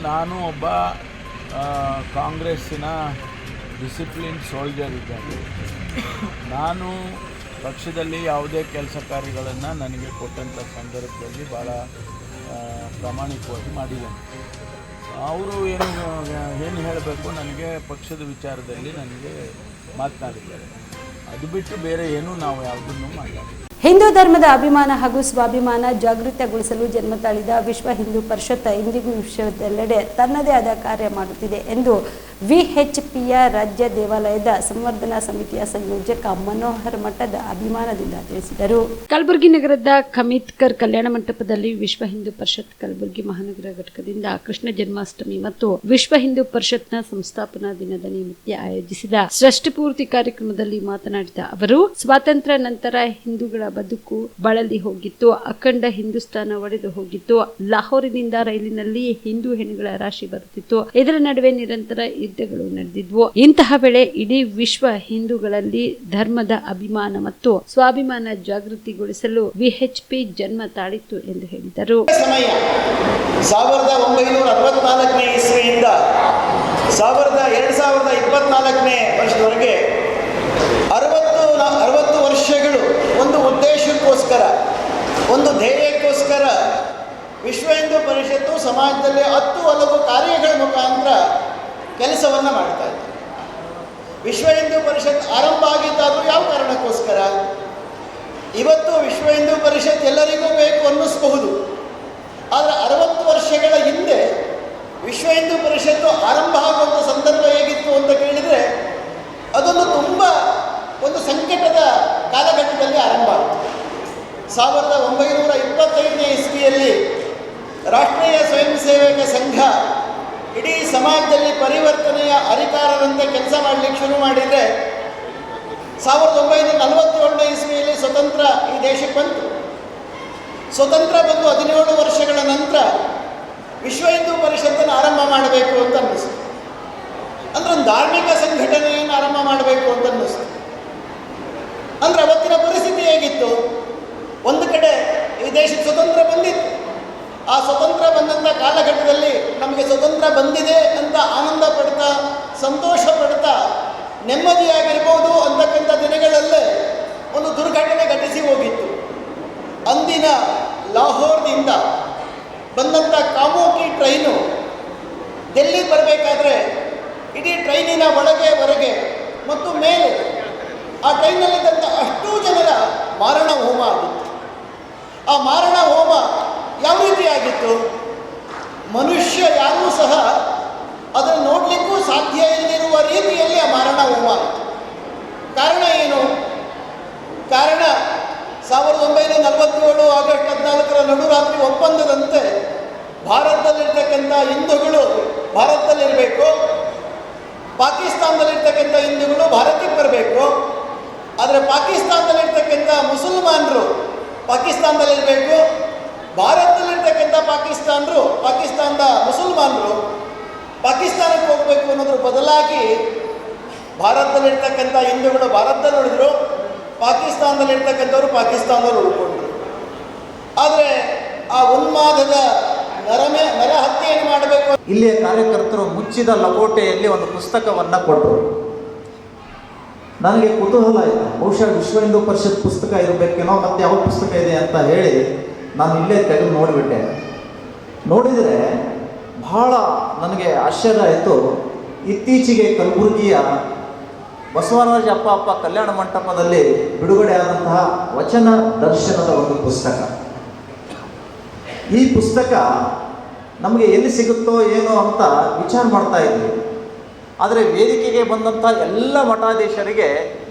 ನಾನು ಒಬ್ಬ ಕಾಂಗ್ರೆಸ್ಸಿನ ಡಿಸಿಪ್ಲಿನ್ ಸೋಲ್ಜರ್ ಇದ್ದಾಗ ನಾನು ಪಕ್ಷದಲ್ಲಿ ಯಾವುದೇ ಕೆಲಸ ಕಾರ್ಯಗಳನ್ನು ನನಗೆ ಕೊಟ್ಟಂಥ ಸಂದರ್ಭದಲ್ಲಿ ಭಾಳ ಪ್ರಾಮಾಣಿಕವಾಗಿ ಮಾಡಿದ್ದೇನೆ. ಅವರು ಏನು ಹೇಳಬೇಕು, ನನಗೆ ಪಕ್ಷದ ವಿಚಾರದಲ್ಲಿ ನನಗೆ ಮಾತನಾಡಿದ್ದಾರೆ. ಅದು ಬಿಟ್ಟು ಬೇರೆ ಏನೂ ನಾವು ಯಾವುದನ್ನು ಮಾಡಲ್ಲ. ಹಿಂದೂ ಧರ್ಮದ ಅಭಿಮಾನ ಹಾಗೂ ಸ್ವಾಭಿಮಾನ ಜಾಗೃತಗೊಳಿಸಲು ಜನ್ಮ ತಾಳಿದ ವಿಶ್ವ ಹಿಂದೂ ಪರಿಷತ್ ಇಂದಿಗೂ ವಿಶ್ವದೆಲ್ಲೆಡೆ ತನ್ನದೇ ಆದ ಕಾರ್ಯ ಮಾಡುತ್ತಿದೆ ಎಂದು ವಿಎಚ್ಪಿಯ ರಾಜ್ಯ ದೇವಾಲಯದ ಸಂವರ್ಧನಾ ಸಮಿತಿಯ ಸಂಯೋಜಕ ಮನೋಹರ್ ಮಠದ ಅಭಿಮಾನದಿಂದ ತಿಳಿಸಿದರು. ಕಲಬುರಗಿ ನಗರದ ಖಮೀದ್ಕರ್ ಕಲ್ಯಾಣ ಮಂಟಪದಲ್ಲಿ ವಿಶ್ವ ಹಿಂದೂ ಪರಿಷತ್ ಕಲಬುರಗಿ ಮಹಾನಗರ ಘಟಕದಿಂದ ಕೃಷ್ಣ ಜನ್ಮಾಷ್ಟಮಿ ಮತ್ತು ವಿಶ್ವ ಹಿಂದೂ ಪರಿಷತ್ನ ಸಂಸ್ಥಾಪನಾ ದಿನದ ನಿಮಿತ್ತ ಆಯೋಜಿಸಿದ ಷಷ್ಠಿಪೂರ್ತಿ ಕಾರ್ಯಕ್ರಮದಲ್ಲಿ ಮಾತನಾಡಿದ ಅವರು, ಸ್ವಾತಂತ್ರ್ಯ ನಂತರ ಹಿಂದೂಗಳ ಬದುಕು ಬಳಲಿ ಹೋಗಿತ್ತು. ಅಖಂಡ ಹಿಂದೂಸ್ತಾನ ಒಡೆದು ಹೋಗಿತ್ತು. ಲಾಹೋರಿನಿಂದ ರೈಲಿನಲ್ಲಿ ಹಿಂದೂ ಹೆಣ್ಣುಗಳ ರಾಶಿ ಬರುತ್ತಿತ್ತು. ಇದರ ನಡುವೆ ನಿರಂತರ ಯುದ್ಧಗಳು ನಡೆದಿದ್ವು. ಇಂತಹ ವೇಳೆ ಇಡೀ ವಿಶ್ವ ಹಿಂದೂಗಳಲ್ಲಿ ಧರ್ಮದ ಅಭಿಮಾನ ಮತ್ತು ಸ್ವಾಭಿಮಾನ ಜಾಗೃತಿಗೊಳಿಸಲು ವಿಎಚ್ಪಿ ಜನ್ಮ ತಾಳಿತ್ತು ಎಂದು ಹೇಳಿದರು. 1964ನೇ ಇಸ್ವಿಯಿಂದ 2024ನೇ ವರ್ಷದವರೆಗೆ 60 ವರ್ಷಗಳು ಒಂದು ಉದ್ದೇಶಕ್ಕೋಸ್ಕರ, ಒಂದು ಧ್ಯೇಯಕ್ಕೋಸ್ಕರ ವಿಶ್ವ ಹಿಂದೂ ಪರಿಷತ್ತು ಸಮಾಜದಲ್ಲಿ 10 ಹಲವು ಕಾರ್ಯಗಳ ಮುಖಾಂತರ ಕೆಲಸವನ್ನು ಮಾಡ್ತಾ ಇದೆ. ವಿಶ್ವ ಹಿಂದೂ ಪರಿಷತ್ ಆರಂಭ ಆಗಿದ್ದಾದರೂ ಯಾವ ಕಾರಣಕ್ಕೋಸ್ಕರ? ಇವತ್ತು ವಿಶ್ವ ಹಿಂದೂ ಪರಿಷತ್ ಎಲ್ಲರಿಗೂ ಬೇಕು ಅನ್ನಿಸಬಹುದು, ಆದರೆ 60 ವರ್ಷಗಳ ಹಿಂದೆ ವಿಶ್ವ ಹಿಂದೂ ಪರಿಷತ್ತು ಆರಂಭ ಆಗುವಂಥ ಸಂದರ್ಭ ಹೇಗಿತ್ತು ಅಂತ ಕೇಳಿದರೆ, ಅದೊಂದು ತುಂಬ ಒಂದು ಸಂಕಟದ ಕಾಲಘಟ್ಟದಲ್ಲಿ ಆರಂಭ ಆಯಿತು. 1925ನೇ ಇಸ್ವಿಯಲ್ಲಿ ರಾಷ್ಟ್ರೀಯ ಸ್ವಯಂ ಸೇವಕ ಸಂಘ ಇಡೀ ಸಮಾಜದಲ್ಲಿ ಪರಿವರ್ತನೆಯ ಅಧಿಕಾರದಂತೆ ಕೆಲಸ ಮಾಡಲಿಕ್ಕೆ ಶುರು ಮಾಡಿದರೆ, 1947ನೇ ಇಸ್ವಿಯಲ್ಲಿ ಸ್ವತಂತ್ರ ಈ ದೇಶಕ್ಕೆ ಬಂತು. ಸ್ವತಂತ್ರ ಬಂದು 17 ವರ್ಷಗಳ ನಂತರ ವಿಶ್ವ ಹಿಂದೂ ಪರಿಷತ್ತನ್ನು ಆರಂಭ ಮಾಡಬೇಕು ಅಂತ ಅನ್ನಿಸ್ತು. ಅಂದರೆ ಒಂದು ಧಾರ್ಮಿಕ ಸಂಘಟನೆಯನ್ನು ಆರಂಭ ಮಾಡಬೇಕು ಅಂತ ಅನ್ನಿಸ್ತು. ಅಂದರೆ ಅವತ್ತಿನ ಪರಿಸ್ಥಿತಿ ಹೇಗಿತ್ತು? ಒಂದು ಕಡೆ ಈ ದೇಶಕ್ಕೆ ಸ್ವತಂತ್ರ ಬಂದಿತ್ತು. ಆ ಸ್ವತಂತ್ರ ಬಂದಂಥ ಕಾಲಘಟ್ಟದಲ್ಲಿ ನಮಗೆ ಸ್ವತಂತ್ರ ಬಂದಿದೆ ಅಂತ ಆನಂದ ಪಡ್ತಾ, ಸಂತೋಷ ಪಡ್ತಾ, ನೆಮ್ಮದಿಯಾಗಿರ್ಬೋದು ಅಂತಕ್ಕಂಥ ದಿನಗಳಲ್ಲೇ ಒಂದು ದುರ್ಘಟನೆ ಘಟಿಸಿ ಹೋಗಿತ್ತು. ಅಂದಿನ ಲಾಹೋರ್ದಿಂದ ಬಂದಂಥ ಕಾಮೋಕಿ ಟ್ರೈನು ಡೆಲ್ಲಿಗೆ ಬರಬೇಕಾದ್ರೆ ಇಡೀ ಟ್ರೈನಿನ ಒಳಗೆ ಹೊರಗೆ ಮತ್ತು ಮೇಲೆ ಆ ಟ್ರೈನಲ್ಲಿದ್ದಂಥ ಅಷ್ಟೂ ಜನರ ಮಾರಣ ಹೋಮ ಆಗಿತ್ತು. ಆ ಮಾರಣ ಹೋಮ ಯಾವ ರೀತಿಯಾಗಿತ್ತು? ಮನುಷ್ಯ ಯಾರೂ ಸಹ ಅದನ್ನು ನೋಡಲಿಕ್ಕೂ ಸಾಧ್ಯ ಇಲ್ಲದಿರುವ ರೀತಿಯಲ್ಲಿ ಆ ಮಾರಣ ಹೋಮ ಆಯಿತು. ಕಾರಣ ಏನು? ಕಾರಣ 1947 ಆಗಸ್ಟ್ 14ರ ನಡುರಾತ್ರಿ ಒಪ್ಪಂದದಂತೆ ಭಾರತದಲ್ಲಿರ್ತಕ್ಕಂಥ ಹಿಂದೂಗಳು ಭಾರತದಲ್ಲಿರಬೇಕು, ಪಾಕಿಸ್ತಾನದಲ್ಲಿರ್ತಕ್ಕಂಥ ಹಿಂದೂಗಳು ಭಾರತಕ್ಕೆ ಬರಬೇಕು. ಆದರೆ ಪಾಕಿಸ್ತಾನದಲ್ಲಿರ್ತಕ್ಕಂಥ ಮುಸಲ್ಮಾನರು ಪಾಕಿಸ್ತಾನದಲ್ಲಿರಬೇಕು, ಭಾರತದಲ್ಲಿರ್ತಕ್ಕಂಥ ಪಾಕಿಸ್ತಾನದ ಮುಸಲ್ಮಾನರು ಪಾಕಿಸ್ತಾನಕ್ಕೆ ಹೋಗಬೇಕು ಅನ್ನೋದ್ರ ಬದಲಾಗಿ ಭಾರತದಲ್ಲಿರ್ತಕ್ಕಂಥ ಹಿಂದೂಗಳು ಭಾರತದಲ್ಲಿ ಉಳಿದ್ರು, ಪಾಕಿಸ್ತಾನದಲ್ಲಿರ್ತಕ್ಕಂಥವ್ರು ಪಾಕಿಸ್ತಾನದಲ್ಲಿ ಉಳ್ಕೊಂಡ್ರು. ಆದರೆ ಆ ಉನ್ಮಾದದ ನರಹತ್ಯೆಯನ್ನು ಮಾಡಬೇಕು. ಇಲ್ಲಿಯ ಕಾರ್ಯಕರ್ತರು ಮುಚ್ಚಿದ ಲಕೋಟೆಯಲ್ಲಿ ಒಂದು ಪುಸ್ತಕವನ್ನು ಕೊಟ್ಟರು. ನನಗೆ ಕುತೂಹಲ ಆಯಿತು, ಬಹುಶಃ ವಿಶ್ವ ಹಿಂದೂ ಪರಿಷತ್ ಪುಸ್ತಕ ಇರಬೇಕೇನೋ, ಮತ್ತು ಯಾವ ಪುಸ್ತಕ ಇದೆ ಅಂತ ಹೇಳಿ ನಾನು ಇಲ್ಲೇ ತೆಗೆದು ನೋಡಿಬಿಟ್ಟೆ. ನೋಡಿದರೆ ಬಹಳ ನನಗೆ ಆಶ್ಚರ್ಯ ಆಯಿತು. ಇತ್ತೀಚೆಗೆ ಕಲಬುರಗಿಯ ಬಸವರಾಜ ಅಪ್ಪ ಕಲ್ಯಾಣ ಮಂಟಪದಲ್ಲಿ ಬಿಡುಗಡೆಯಾದಂತಹ ವಚನ ದರ್ಶನದ ಒಂದು ಪುಸ್ತಕ. ಈ ಪುಸ್ತಕ ನಮಗೆ ಎಲ್ಲಿ ಸಿಗುತ್ತೋ ಏನೋ ಅಂತ ವಿಚಾರ ಮಾಡ್ತಾ ಇದ್ವಿ. ಆದರೆ ವೇದಿಕೆಗೆ ಬಂದಂಥ ಎಲ್ಲ ಮಠಾಧೀಶರಿಗೆ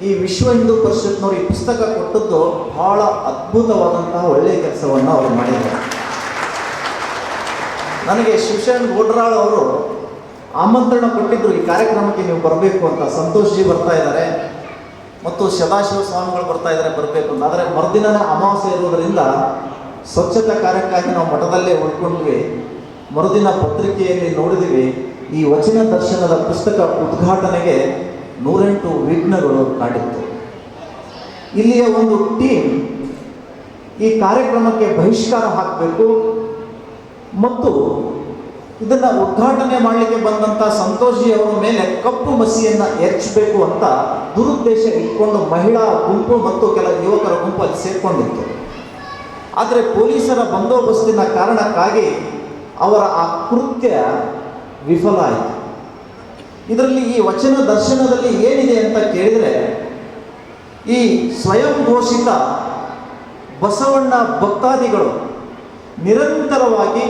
ಈ ವಿಶ್ವ ಹಿಂದೂ ಪರಿಷತ್ನವರು ಈ ಪುಸ್ತಕ ಕೊಟ್ಟದ್ದು ಬಹಳ ಅದ್ಭುತವಾದಂತಹ ಒಳ್ಳೆಯ ಕೆಲಸವನ್ನು ಅವರು ಮಾಡಿದ್ದಾರೆ. ನನಗೆ ಶಿವಶರಣ ಗೋಡ್ರಾಳ್ ಅವರು ಆಮಂತ್ರಣ ಕೊಟ್ಟಿದ್ದರು, ಈ ಕಾರ್ಯಕ್ರಮಕ್ಕೆ ನೀವು ಬರಬೇಕು ಅಂತ. ಸಂತೋಷ್ ಜಿ ಬರ್ತಾ ಇದ್ದಾರೆ ಮತ್ತು ಸದಾಶಿವ ಸ್ವಾಮಿಗಳು ಬರ್ತಾ ಇದ್ದಾರೆ ಬರಬೇಕು ಅಂತ. ಆದರೆ ಮರುದಿನನೇ ಅಮಾವಾಸ್ಯೆ ಇರುವುದರಿಂದ ಸ್ವಚ್ಛತಾ ಕಾರ್ಯಕ್ಕಾಗಿ ನಾವು ಮಠದಲ್ಲೇ ಉಳ್ಕೊಂಡ್ವಿ. ಮರುದಿನ ಪತ್ರಿಕೆಯಲ್ಲಿ ನೋಡಿದ್ವಿ, ಈ ವಚನ ದರ್ಶನದ ಪುಸ್ತಕ ಉದ್ಘಾಟನೆಗೆ 108 ವಿಘ್ನಗಳು ಕಾಡಿತ್ತು. ಇಲ್ಲಿಯ ಒಂದು ಟೀಮ್ ಈ ಕಾರ್ಯಕ್ರಮಕ್ಕೆ ಬಹಿಷ್ಕಾರ ಹಾಕಬೇಕು ಮತ್ತು ಇದನ್ನು ಉದ್ಘಾಟನೆ ಮಾಡಲಿಕ್ಕೆ ಬಂದಂಥ ಸಂತೋಷ್ ಜಿ ಅವರ ಮೇಲೆ ಕಪ್ಪು ಮಸಿಯನ್ನು ಎರಚಬೇಕು ಅಂತ ದುರುದ್ದೇಶ ಇಟ್ಕೊಂಡು ಮಹಿಳಾ ಗುಂಪು ಮತ್ತು ಕೆಲ ಯುವಕರ ಗುಂಪು ಅಲ್ಲಿ ಸೇರಿಕೊಂಡಿತ್ತು. ಆದರೆ ಪೊಲೀಸರ ಬಂದೋಬಸ್ತಿನ ಕಾರಣಕ್ಕಾಗಿ ಅವರ ಆ ಕೃತ್ಯ ವಿಫಲ ಆಯಿತು. ಇದರಲ್ಲಿ ಈ ವಚನ ದರ್ಶನದಲ್ಲಿ ಏನಿದೆ ಅಂತ ಕೇಳಿದರೆ, ಈ ಸ್ವಯಂ ಘೋಷಿತ ಬಸವಣ್ಣ ಭಕ್ತಾದಿಗಳು ನಿರಂತರವಾಗಿ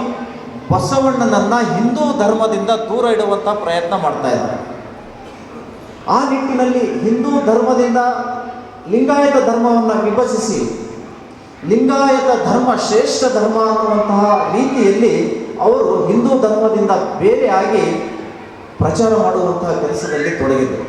ಬಸವಣ್ಣನನ್ನು ಹಿಂದೂ ಧರ್ಮದಿಂದ ದೂರ ಇಡುವಂಥ ಪ್ರಯತ್ನ ಮಾಡ್ತಾ ಇದ್ದಾರೆ. ಆ ನಿಟ್ಟಿನಲ್ಲಿ ಹಿಂದೂ ಧರ್ಮದಿಂದ ಲಿಂಗಾಯತ ಧರ್ಮವನ್ನು ವಿಭಜಿಸಿ ಲಿಂಗಾಯತ ಧರ್ಮ ಶ್ರೇಷ್ಠ ಧರ್ಮ ಅನ್ನುವಂತಹ ರೀತಿಯಲ್ಲಿ ಅವರು ಹಿಂದೂ ಧರ್ಮದಿಂದ ಬೇರೆಯಾಗಿ ಪ್ರಚಾರ ಮಾಡುವಂತಹ ಕೆಲಸದಲ್ಲಿ ತೊಡಗಿದರು.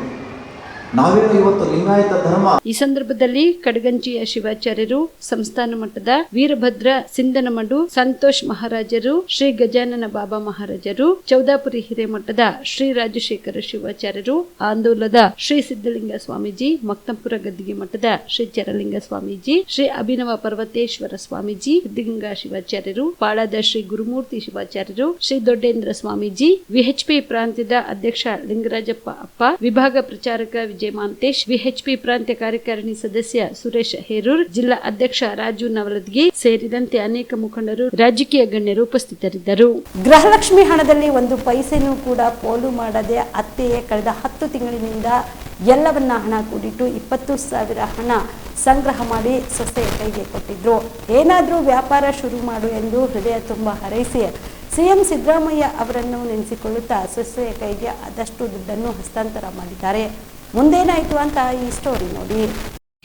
ನಾವೇನು ಇವತ್ತು ಲಿಂಗಾಯತ ಧರ್ಮ. ಈ ಸಂದರ್ಭದಲ್ಲಿ ಕಡಗಂಚಿಯ ಶಿವಾಚಾರ್ಯರು, ಸಂಸ್ಥಾನ ಮಟ್ಟದ ವೀರಭದ್ರ ಸಿಂಧನಮಡು ಸಂತೋಷ್ ಮಹಾರಾಜರು, ಶ್ರೀ ಗಜಾನನ ಬಾಬಾ ಮಹಾರಾಜರು, ಚೌದಾಪುರಿ ಹಿರೇಮಠದ ಶ್ರೀ ರಾಜಶೇಖರ ಶಿವಾಚಾರ್ಯರು, ಆಂದೋಲದ ಶ್ರೀ ಸಿದ್ಧಲಿಂಗ ಸ್ವಾಮೀಜಿ, ಮಕ್ತಂಪುರ ಗದ್ದಿಗೆ ಮಠದ ಶ್ರೀ ಚರಲಿಂಗ ಸ್ವಾಮೀಜಿ, ಶ್ರೀ ಅಭಿನವ ಪರ್ವತೇಶ್ವರ ಸ್ವಾಮೀಜಿ, ಸಿದ್ಧಲಿಂಗ ಶಿವಾಚಾರ್ಯರು, ಪಾಳದ ಶ್ರೀ ಗುರುಮೂರ್ತಿ ಶಿವಾಚಾರ್ಯರು, ಶ್ರೀ ದೊಡ್ಡೇಂದ್ರ ಸ್ವಾಮೀಜಿ, ವಿಎಚ್ಪಿ ಪ್ರಾಂತ್ಯದ ಅಧ್ಯಕ್ಷ ಲಿಂಗರಾಜಪ್ಪ ಅಪ್ಪ, ವಿಭಾಗ ಪ್ರಚಾರಕ ವಿಜಯ ಮಾಂತೇಶ್, ವಿಎಚ್ಪಿ ಪ್ರಾಂತ್ಯ ಕಾರ್ಯಕಾರಿಣಿ ಸದಸ್ಯ ಸುರೇಶ್ ಹೇರೂರ್, ಜಿಲ್ಲಾ ಅಧ್ಯಕ್ಷ ರಾಜು ನವಲದ್ಗಿ ಸೇರಿದಂತೆ ಅನೇಕ ಮುಖಂಡರು, ರಾಜಕೀಯ ಗಣ್ಯರು ಉಪಸ್ಥಿತರಿದ್ದರು. ಗೃಹಲಕ್ಷ್ಮಿ ಹಣದಲ್ಲಿ ಒಂದು ಪೈಸೆನೂ ಕೂಡ ಪೋಲು ಮಾಡದೆ ಅತ್ತೆಯೇ ಕಳೆದ 10 ತಿಂಗಳಿನಿಂದ ಎಲ್ಲವನ್ನ ಹಣ ಕೂಡಿಟ್ಟು 20,000 ಹಣ ಸಂಗ್ರಹ ಮಾಡಿ ಸೊಸೆಯ ಕೈಗೆ ಕೊಟ್ಟಿದ್ರು. ಏನಾದರೂ ವ್ಯಾಪಾರ ಶುರು ಮಾಡು ಎಂದು ಹೃದಯ ತುಂಬ ಹಾರೈಸಿ ಸಿಎಂ ಸಿದ್ದರಾಮಯ್ಯ ಅವರನ್ನು ನೆನೆಸಿಕೊಳ್ಳುತ್ತಾ ಸೊಸೆಯ ಕೈಗೆ ಆದಷ್ಟು ದುಡ್ಡನ್ನು ಹಸ್ತಾಂತರ ಮಾಡಿದ್ದಾರೆ. ಮುಂದೇನಾಯಿತು ಅಂತ ಈ ಸ್ಟೋರಿ ನೋಡಿ.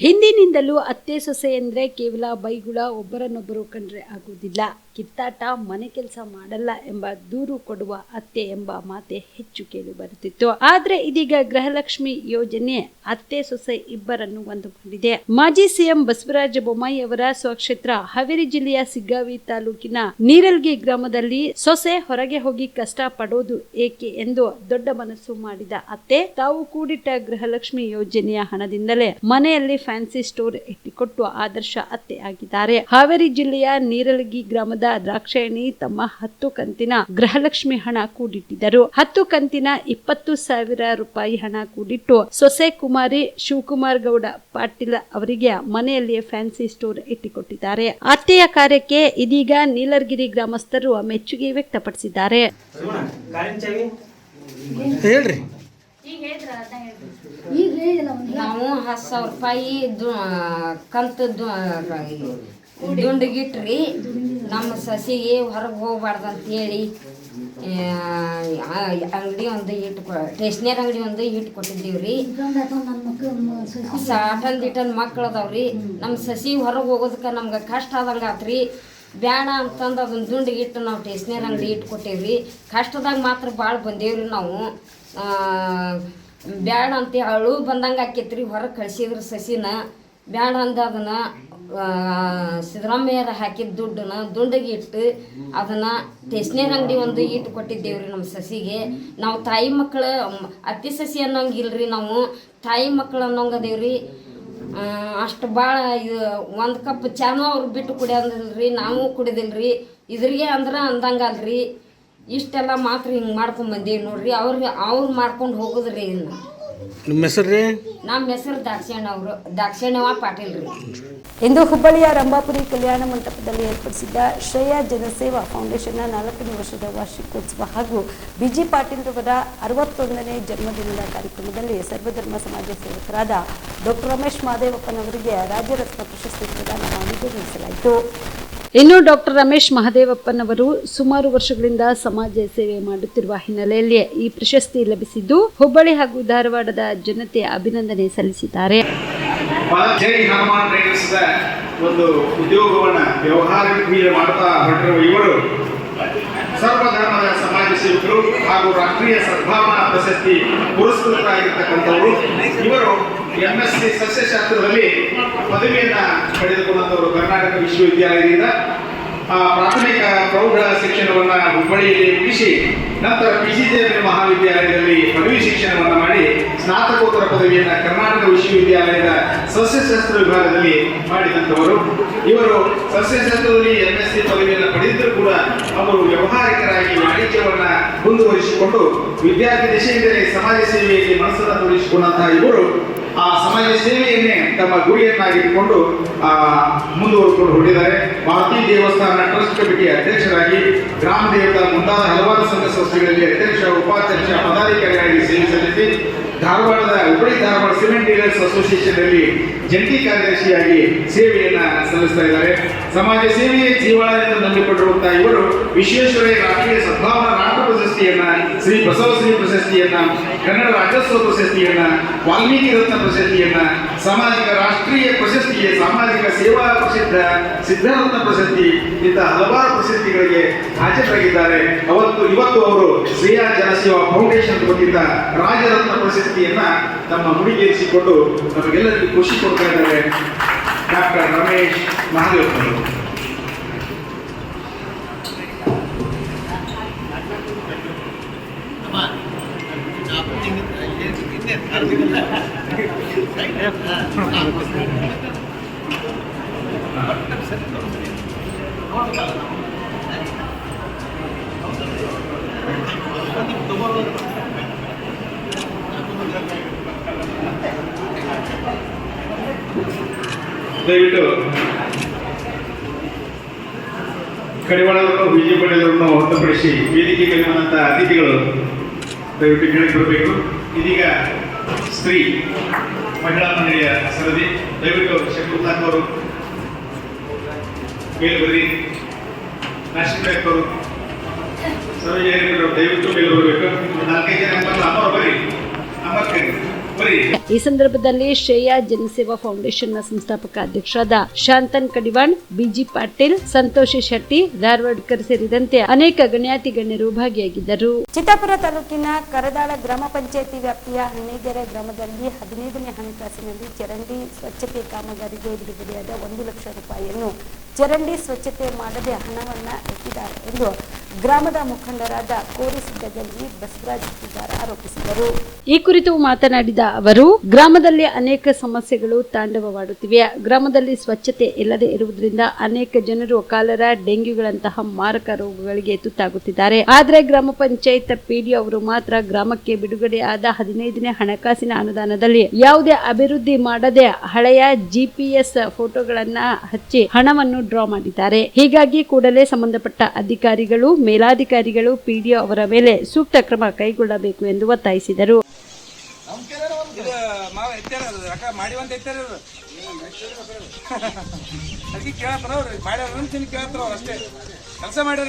ಹಿಂದಿನಿಂದಲೂ ಅತ್ತೆ ಸೊಸೆ ಎಂದ್ರೆ ಕೇವಲ ಬೈಗುಳ, ಒಬ್ಬರನ್ನೊಬ್ಬರು ಕಂಡ್ರೆ ಆಗುವುದಿಲ್ಲ, ಕಿತ್ತಾಟ, ಮನೆ ಕೆಲಸ ಮಾಡಲ್ಲ ಎಂಬ ದೂರು ಕೊಡುವ ಅತ್ತೆ ಎಂಬ ಮಾತೆ ಹೆಚ್ಚು ಕೇಳಿ ಬರುತ್ತಿತ್ತು. ಆದ್ರೆ ಇದೀಗ ಗೃಹಲಕ್ಷ್ಮಿ ಯೋಜನೆ ಅತ್ತೆ ಸೊಸೆ ಇಬ್ಬರನ್ನು ಒಂದು ಮಾಡಿದೆ. ಮಾಜಿ ಸಿಎಂ ಬಸವರಾಜ ಬೊಮ್ಮಾಯಿ ಅವರ ಸ್ವಕ್ಷೇತ್ರ ಹಾವೇರಿ ಜಿಲ್ಲೆಯ ಸಿಗ್ಗಾವಿ ತಾಲೂಕಿನ ನೀರಲ್ಗಿ ಗ್ರಾಮದಲ್ಲಿ ಸೊಸೆ ಹೊರಗೆ ಹೋಗಿ ಕಷ್ಟ ಪಡೋದು ಏಕೆ ಎಂದು ದೊಡ್ಡ ಮನಸ್ಸು ಮಾಡಿದ ಅತ್ತೆ ತಾವು ಕೂಡಿಟ್ಟ ಗೃಹಲಕ್ಷ್ಮಿ ಯೋಜನೆಯ ಹಣದಿಂದಲೇ ಮನೆಯಲ್ಲಿ ಫ್ಯಾನ್ಸಿ ಸ್ಟೋರ್ ಇಟ್ಟಿಕೊಟ್ಟು ಆದರ್ಶ ಅತ್ತೆ ಆಗಿದ್ದಾರೆ. ಹಾವೇರಿ ಜಿಲ್ಲೆಯ ನೀರಲಗಿ ಗ್ರಾಮದ ದ್ರಾಕ್ಷಾಯಣಿ ತಮ್ಮ 10 ಕಂತಿನ ಗೃಹಲಕ್ಷ್ಮಿ ಹಣ ಕೂಡಿಟ್ಟಿದ್ದರು. 10 ಕಂತಿನ 20,000 ರೂಪಾಯಿ ಹಣ ಕೂಡಿಟ್ಟು ಸೊಸೆ ಕುಮಾರಿ ಶಿವಕುಮಾರ್ ಗೌಡ ಪಾಟೀಲ್ ಅವರಿಗೆ ಮನೆಯಲ್ಲಿಯೇ ಫ್ಯಾನ್ಸಿ ಸ್ಟೋರ್ ಇಟ್ಟಿಕೊಟ್ಟಿದ್ದಾರೆ. ಅತ್ತೆಯ ಕಾರ್ಯಕ್ಕೆ ಇದೀಗ ನೀಲಗಿರಿ ಗ್ರಾಮಸ್ಥರು ಮೆಚ್ಚುಗೆ ವ್ಯಕ್ತಪಡಿಸಿದ್ದಾರೆ. ನಾವು 10,000 ರೂಪಾಯಿ ಕಂತು ದುಂಡಗಿಟ್ರಿ. ನಮ್ಮ ಸಸಿಗೆ ಹೊರಗೆ ಹೋಗ್ಬಾರ್ದು ಅಂತೇಳಿ ಅಂಗಡಿ ಒಂದು ಸ್ಟೇಷನರಿ ಅಂಗಡಿ ಒಂದು ಇಟ್ಟು ಕೊಟ್ಟಿದ್ದೀವಿ ರೀ. ಅಟನ್ ಮಕ್ಳು ಅದಾವ್ರಿ. ನಮ್ಮ ಸಸಿ ಹೊರಗೆ ಹೋಗೋದಕ್ಕೆ ನಮ್ಗೆ ಕಷ್ಟ ಆದಂಗೆ ಆತ್ರಿ. ಬ್ಯಾಡ ಅಂತಂದು ಅದನ್ನ ದುಂಡಿಗಿಟ್ಟು ನಾವು ಸ್ಟೇಷನರಿ ಅಂಗಡಿ ಇಟ್ಟು ಕೊಟ್ಟೇವ್ರಿ. ಕಷ್ಟದಾಗ ಮಾತ್ರ ಭಾಳ ಬಂದೇವ್ರಿ. ನಾವು ಬ್ಯಾಡ ಅಂತ ಅಳು ಬಂದಂಗೆ ಆಕೈತ್ರಿ. ಹೊರಗೆ ಕಳಿಸಿದ್ರು ಸಸಿನ. ಬ್ಯಾಡ ಅಂದ ಅದನ್ನು ಸಿದ್ದರಾಮಯ್ಯರ ಹಾಕಿದ ದುಡ್ಡನ್ನ ದುಂಡಿಗೆ ಇಟ್ಟು ಅದನ್ನು ಸ್ಟೇಷನರಿ ಅಂಗಡಿ ಒಂದು ಇಟ್ಟು ಕೊಟ್ಟಿದ್ದೇವ್ರಿ ನಮ್ಮ ಸಸಿಗೆ. ನಾವು ತಾಯಿ ಮಕ್ಕಳು ಅತ್ತಿ ಸಸಿ ಅನ್ನೋಂಗಿಲ್ರಿ. ನಾವು ತಾಯಿ ಮಕ್ಕಳು ಅನ್ನೋಂಗದೇವ್ರಿ. ಅಷ್ಟು ಭಾಳ ಇದು 1 ಕಪ್ ಚಾನು ಅವ್ರು ಬಿಟ್ಟು ಕುಡಿಯೋದಿಲ್ರಿ, ನಾವು ಕುಡಿದಿಲ್ರಿ. ಇದ್ರಿಗೆ ಅಂದ್ರೆ ಅಂದಂಗಲ್ರಿ. ಇಷ್ಟೆಲ್ಲ ಮಾತ್ರ ಹಿಂಗೆ ಮಾಡ್ಕೊಂಡು ಬಂದೀವಿ ನೋಡ್ರಿ. ಅವ್ರು ಮಾಡ್ಕೊಂಡು ಹೋಗುದ್ರಿ. ಇದನ್ನ ನಿಮ್ಮ ಹೆಸರು ರೀ? ನಮ್ಮ ಹೆಸರು ದಾಕ್ಷಿಣ್ಯವ ಪಾಟೀಲ್ ರೀ. ಇಂದು ಹುಬ್ಬಳ್ಳಿಯ ರಂಭಾಪುರಿ ಕಲ್ಯಾಣ ಮಂಟಪದಲ್ಲಿ ಏರ್ಪಡಿಸಿದ್ದ ಶ್ರೇಯಾ ಜನಸೇವಾ ಫೌಂಡೇಶನ್ನ 4ನೇ ವರ್ಷದ ವಾರ್ಷಿಕೋತ್ಸವ ಹಾಗೂ ಬಿಜಿ ಪಾಟೀಲ್ ರವರ 61ನೇ ಜನ್ಮದಿನದ ಕಾರ್ಯಕ್ರಮದಲ್ಲಿ ಸರ್ವಧರ್ಮ ಸಮಾಜ ಸೇವಕರಾದ ಡಾಕ್ಟರ್ ರಮೇಶ್ ಮಹದೇವಪ್ಪನವರಿಗೆ ರಾಜ್ಯರತ್ನ ಪ್ರಶಸ್ತಿ ಪ್ರದಾನ ಮಾಡಿ ಗೌರವಿಸಲಾಯಿತು. ಇನ್ನು ಡಾಕ್ಟರ್ ರಮೇಶ್ ಮಹದೇವಪ್ಪನವರು ಸುಮಾರು ವರ್ಷಗಳಿಂದ ಸಮಾಜ ಸೇವೆ ಮಾಡುತ್ತಿರುವ ಹಿನ್ನೆಲೆಯಲ್ಲಿ ಈ ಪ್ರಶಸ್ತಿ ಲಭಿಸಿದ್ದು ಹುಬ್ಬಳ್ಳಿ ಹಾಗೂ ಧಾರವಾಡದ ಜನತೆ ಅಭಿನಂದನೆ ಸಲ್ಲಿಸಿದ್ದಾರೆ. ಒಂದು ಉದ್ಯೋಗವನ್ನು ವ್ಯವಹಾರ ಮಾಡ್ತಾ ಹೊರಟಿರುವ ಇವರು ಸರ್ವಧರ್ಮದ ಸಮಾಜ ಸೇವಕರು ಹಾಗೂ ರಾಷ್ಟ್ರೀಯ ಸದ್ಭಾವನಾ ಪ್ರಶಸ್ತಿ ಪುರಸ್ಕೃತರಾಗಿರ್ತಕ್ಕಂಥವರು. ಇವರು MSc ಸಸ್ಯಶಾಸ್ತ್ರದಲ್ಲಿ ಪದವಿಯನ್ನು ಪಡೆದುಕೊಂಡವರು. ಕರ್ನಾಟಕ ವಿಶ್ವವಿದ್ಯಾಲಯದಿಂದ ಪ್ರಾಥಮಿಕ ಪ್ರೌಢ ಶಿಕ್ಷಣವನ್ನು ಹುಬ್ಬಳ್ಳಿಯಲ್ಲಿ ಮುಗಿಸಿ ನಂತರ PGJB ಮಹಾವಿದ್ಯಾಲಯದಲ್ಲಿ ಪದವಿ ಶಿಕ್ಷಣವನ್ನು ಮಾಡಿ ಸ್ನಾತಕೋತ್ತರ ಪದವಿಯನ್ನು ಕರ್ನಾಟಕ ವಿಶ್ವವಿದ್ಯಾಲಯದ ಸಸ್ಯಶಾಸ್ತ್ರ ವಿಭಾಗದಲ್ಲಿ ಮಾಡಿದಂಥವರು. ಇವರು ಸಸ್ಯಶಾಸ್ತ್ರದಲ್ಲಿ MSc ಪದವಿಯನ್ನು ಪಡೆದಿದ್ದರೂ ಕೂಡ ಅವರು ವ್ಯವಹಾರಿಕರಾಗಿ ವಾಣಿಜ್ಯವನ್ನು ಮುಂದುವರಿಸಿಕೊಂಡು ವಿದ್ಯಾರ್ಥಿ ದಶೆಯಿಂದಲೇ ಸಮಾಜ ಸೇವೆಯಲ್ಲಿ ಮನಸ್ಸನ್ನು ತೊಡಗಿಸಿಕೊಂಡಂತಹ ಇವರು ಆ ಸಮಾಜ ಸೇವೆಯನ್ನೇ ತಮ್ಮ ಗುರಿಯನ್ನಾಗಿಟ್ಟುಕೊಂಡು ಮುಂದುವರೆದುಕೊಂಡು ಹೊರಟಿದ್ದಾರೆ. ಭಾರತೀಯ ದೇವಸ್ಥಾನ ಟ್ರಸ್ಟ್ ಕಮಿಟಿ ಅಧ್ಯಕ್ಷರಾಗಿ, ಗ್ರಾಮ ದೇವತಾ ಮುಂತಾದ ಹಲವಾರು ಸಂಘ ಸಂಸ್ಥೆಗಳಲ್ಲಿ ಅಧ್ಯಕ್ಷ, ಉಪಾಧ್ಯಕ್ಷ, ಪದಾಧಿಕಾರಿಯಾಗಿ ಸೇವೆ ಸಲ್ಲಿಸಿ ಧಾರವಾಡದ Hubballi Dharwad cement dealers association ಅಲ್ಲಿ ಜಂಟಿ ಕಾರ್ಯದರ್ಶಿಯಾಗಿ ಸೇವೆಯನ್ನ ಸಲ್ಲಿಸ್ತಾ ಇದ್ದಾರೆ. ಸಮಾಜ ಸೇವೆಯೇ ಜೀವಾಳ ಎಂದು ನಂಬಿಕೊಂಡಿರುವಂತಹ ಇವರು ವಿಶ್ವೇಶ್ವರಯ್ಯ ರಾಷ್ಟ್ರೀಯ ಸದ್ಭಾವನಾ ರಾಷ್ಟ್ರ ಪ್ರಶಸ್ತಿಯನ್ನ, ಶ್ರೀ ಬಸವಶ್ರೀ ಪ್ರಶಸ್ತಿಯನ್ನ, ಕನ್ನಡ ರಾಜ್ಯೋತ್ಸವ ಪ್ರಶಸ್ತಿಯನ್ನ, ವಾಲ್ಮೀಕಿ ರತ್ನ ಪ್ರಶಸ್ತಿಯನ್ನ, ಸಾಮಾಜಿಕ ರಾಷ್ಟ್ರೀಯ ಪ್ರಶಸ್ತಿಗೆ, ಸಾಮಾಜಿಕ ಸೇವಾ ಪ್ರಸಿದ್ಧ ಸಿದ್ಧರತ್ನ ಪ್ರಶಸ್ತಿ ಇಂತಹ ಹಲವಾರು ಪ್ರಶಸ್ತಿಗಳಿಗೆ ಹಾಜರಾಗಿದ್ದಾರೆ. ಇವತ್ತು ಅವರು ಶ್ರೇಯಾ ಜನಸೇವಾ ಫೌಂಡೇಶನ್ ವತಿಯಿಂದ ರಾಜರತ್ನ ಪ್ರಶಸ್ತಿಯನ್ನ ತಮ್ಮ ಮುಡಿಗೇರಿಸಿಕೊಂಡು ನಮಗೆಲ್ಲರಿಗೂ ಖುಷಿ ಕೊಡ್ತಾ ಇದ್ದಾರೆ. ಡಾಕ್ಟರ್ ರಮೇಶ್ ಮಹಾದೇವಪ್ಪನವರು. ದಯವಿಟ್ಟು ಕಡಿವಾಳವನ್ನು ವಿಜಯ ಪಡೆದವರನ್ನು ಹೊರತುಪಡಿಸಿ ವೇದಿಕೆಗೆ ಬಂದಂತಹ ಅತಿಥಿಗಳು ದಯವಿಟ್ಟು ಕೆಳಗೆ ಬರಬೇಕು. ಇದೀಗ ಸ್ತ್ರೀ ಮಹಿಳಾ ಮಂಡಳಿಯ ಸರದಿ. ದಯವಿಟ್ಟು ಶಕುಂತಲಾ ಅವರು ಮೇಲೆ ಬರ್ರಿ. ನಾಶಿಕ್ ಅವರು, ಸರೋಜಿನಿ ದಯವಿಟ್ಟು ಮೇಲೆ ಬರಬೇಕು. 4-5 ಜನ ಅಮ್ಮರು ಬರ್ರಿ, ಅಮ್ಮರ್ ಕರಿ ಬರ್ರಿ. ಈ ಸಂದರ್ಭದಲ್ಲಿ ಶ್ರೇಯಾ ಜನಸೇವಾ ಫೌಂಡೇಶನ್ನ ಸಂಸ್ಥಾಪಕ ಅಧ್ಯಕ್ಷರಾದ ಶಾಂತನ್ ಕಡಿವಾಣ್, ಬಿಜಿ ಪಾಟೀಲ್, ಸಂತೋಷಿ ಶೆಟ್ಟಿ, ಧಾರವಾಡ್ಕರ್ ಸೇರಿದಂತೆ ಅನೇಕ ಗಣ್ಯಾತಿ ಗಣ್ಯರು ಭಾಗಿಯಾಗಿದ್ದರು. ಚಿತ್ತಾಪುರ ತಾಲೂಕಿನ ಕರದಾಳ ಗ್ರಾಮ ಪಂಚಾಯಿತಿ ವ್ಯಾಪ್ತಿಯ ಹಣ್ಣೆಗೆರೆ ಗ್ರಾಮದಲ್ಲಿ 15ನೇ ಹಣಕಾಸಿನಲ್ಲಿ ಚರಂಡಿ ಸ್ವಚ್ಛತೆ ಕಾಮಗಾರಿಗೆ ಬಿಡುಗಡೆಯಾದ 1 ಲಕ್ಷ ರೂಪಾಯಿಯನ್ನು ಚರಂಡಿ ಸ್ವಚ್ಛತೆ ಮಾಡದೆ ಹಣವನ್ನ ಎತ್ತಿದ್ದಾರೆ ಎಂದು ಗ್ರಾಮದ ಮುಖಂಡರಾದ ಕೋರಿಸಿದ್ದಗಲ್ಲಿ ಬಸವರಾಜ್ ಹುಟ್ಟಿಗಾರ ಆರೋಪಿಸಿದರು. ಈ ಕುರಿತು ಮಾತನಾಡಿದ ಅವರು, ಗ್ರಾಮದಲ್ಲಿ ಅನೇಕ ಸಮಸ್ಯೆಗಳು ತಾಂಡವವಾಡುತ್ತಿವೆ. ಗ್ರಾಮದಲ್ಲಿ ಸ್ವಚ್ಛತೆ ಇಲ್ಲದೆ ಇರುವುದರಿಂದ ಅನೇಕ ಜನರು ಕಾಲರಾ, ಡೆಂಗ್ಯೂಗಳಂತಹ ಮಾರಕ ರೋಗಗಳಿಗೆ ತುತ್ತಾಗುತ್ತಿದ್ದಾರೆ. ಆದರೆ ಗ್ರಾಮ ಪಂಚಾಯತ್ ಪಿಡಿಒ ಅವರು ಮಾತ್ರ ಗ್ರಾಮಕ್ಕೆ ಬಿಡುಗಡೆಯಾದ 15ನೇ ಹಣಕಾಸಿನ ಅನುದಾನದಲ್ಲಿ ಯಾವುದೇ ಅಭಿವೃದ್ಧಿ ಮಾಡದೆ ಹಳೆಯ GPS ಫೋಟೋಗಳನ್ನ ಹಚ್ಚಿ ಹಣವನ್ನು ಡ್ರಾ ಮಾಡಿದ್ದಾರೆ. ಹೀಗಾಗಿ ಕೂಡಲೇ ಸಂಬಂಧಪಟ್ಟ ಅಧಿಕಾರಿಗಳು, ಮೇಲಾಧಿಕಾರಿಗಳು ಪಿಡಿಒ ಅವರ ಮೇಲೆ ಸೂಕ್ತ ಕ್ರಮ ಕೈಗೊಳ್ಳಬೇಕು ಎಂದು ಒತ್ತಾಯಿಸಿದರು. ಕೆಲಸ ಮಾಡ್ಯಾರ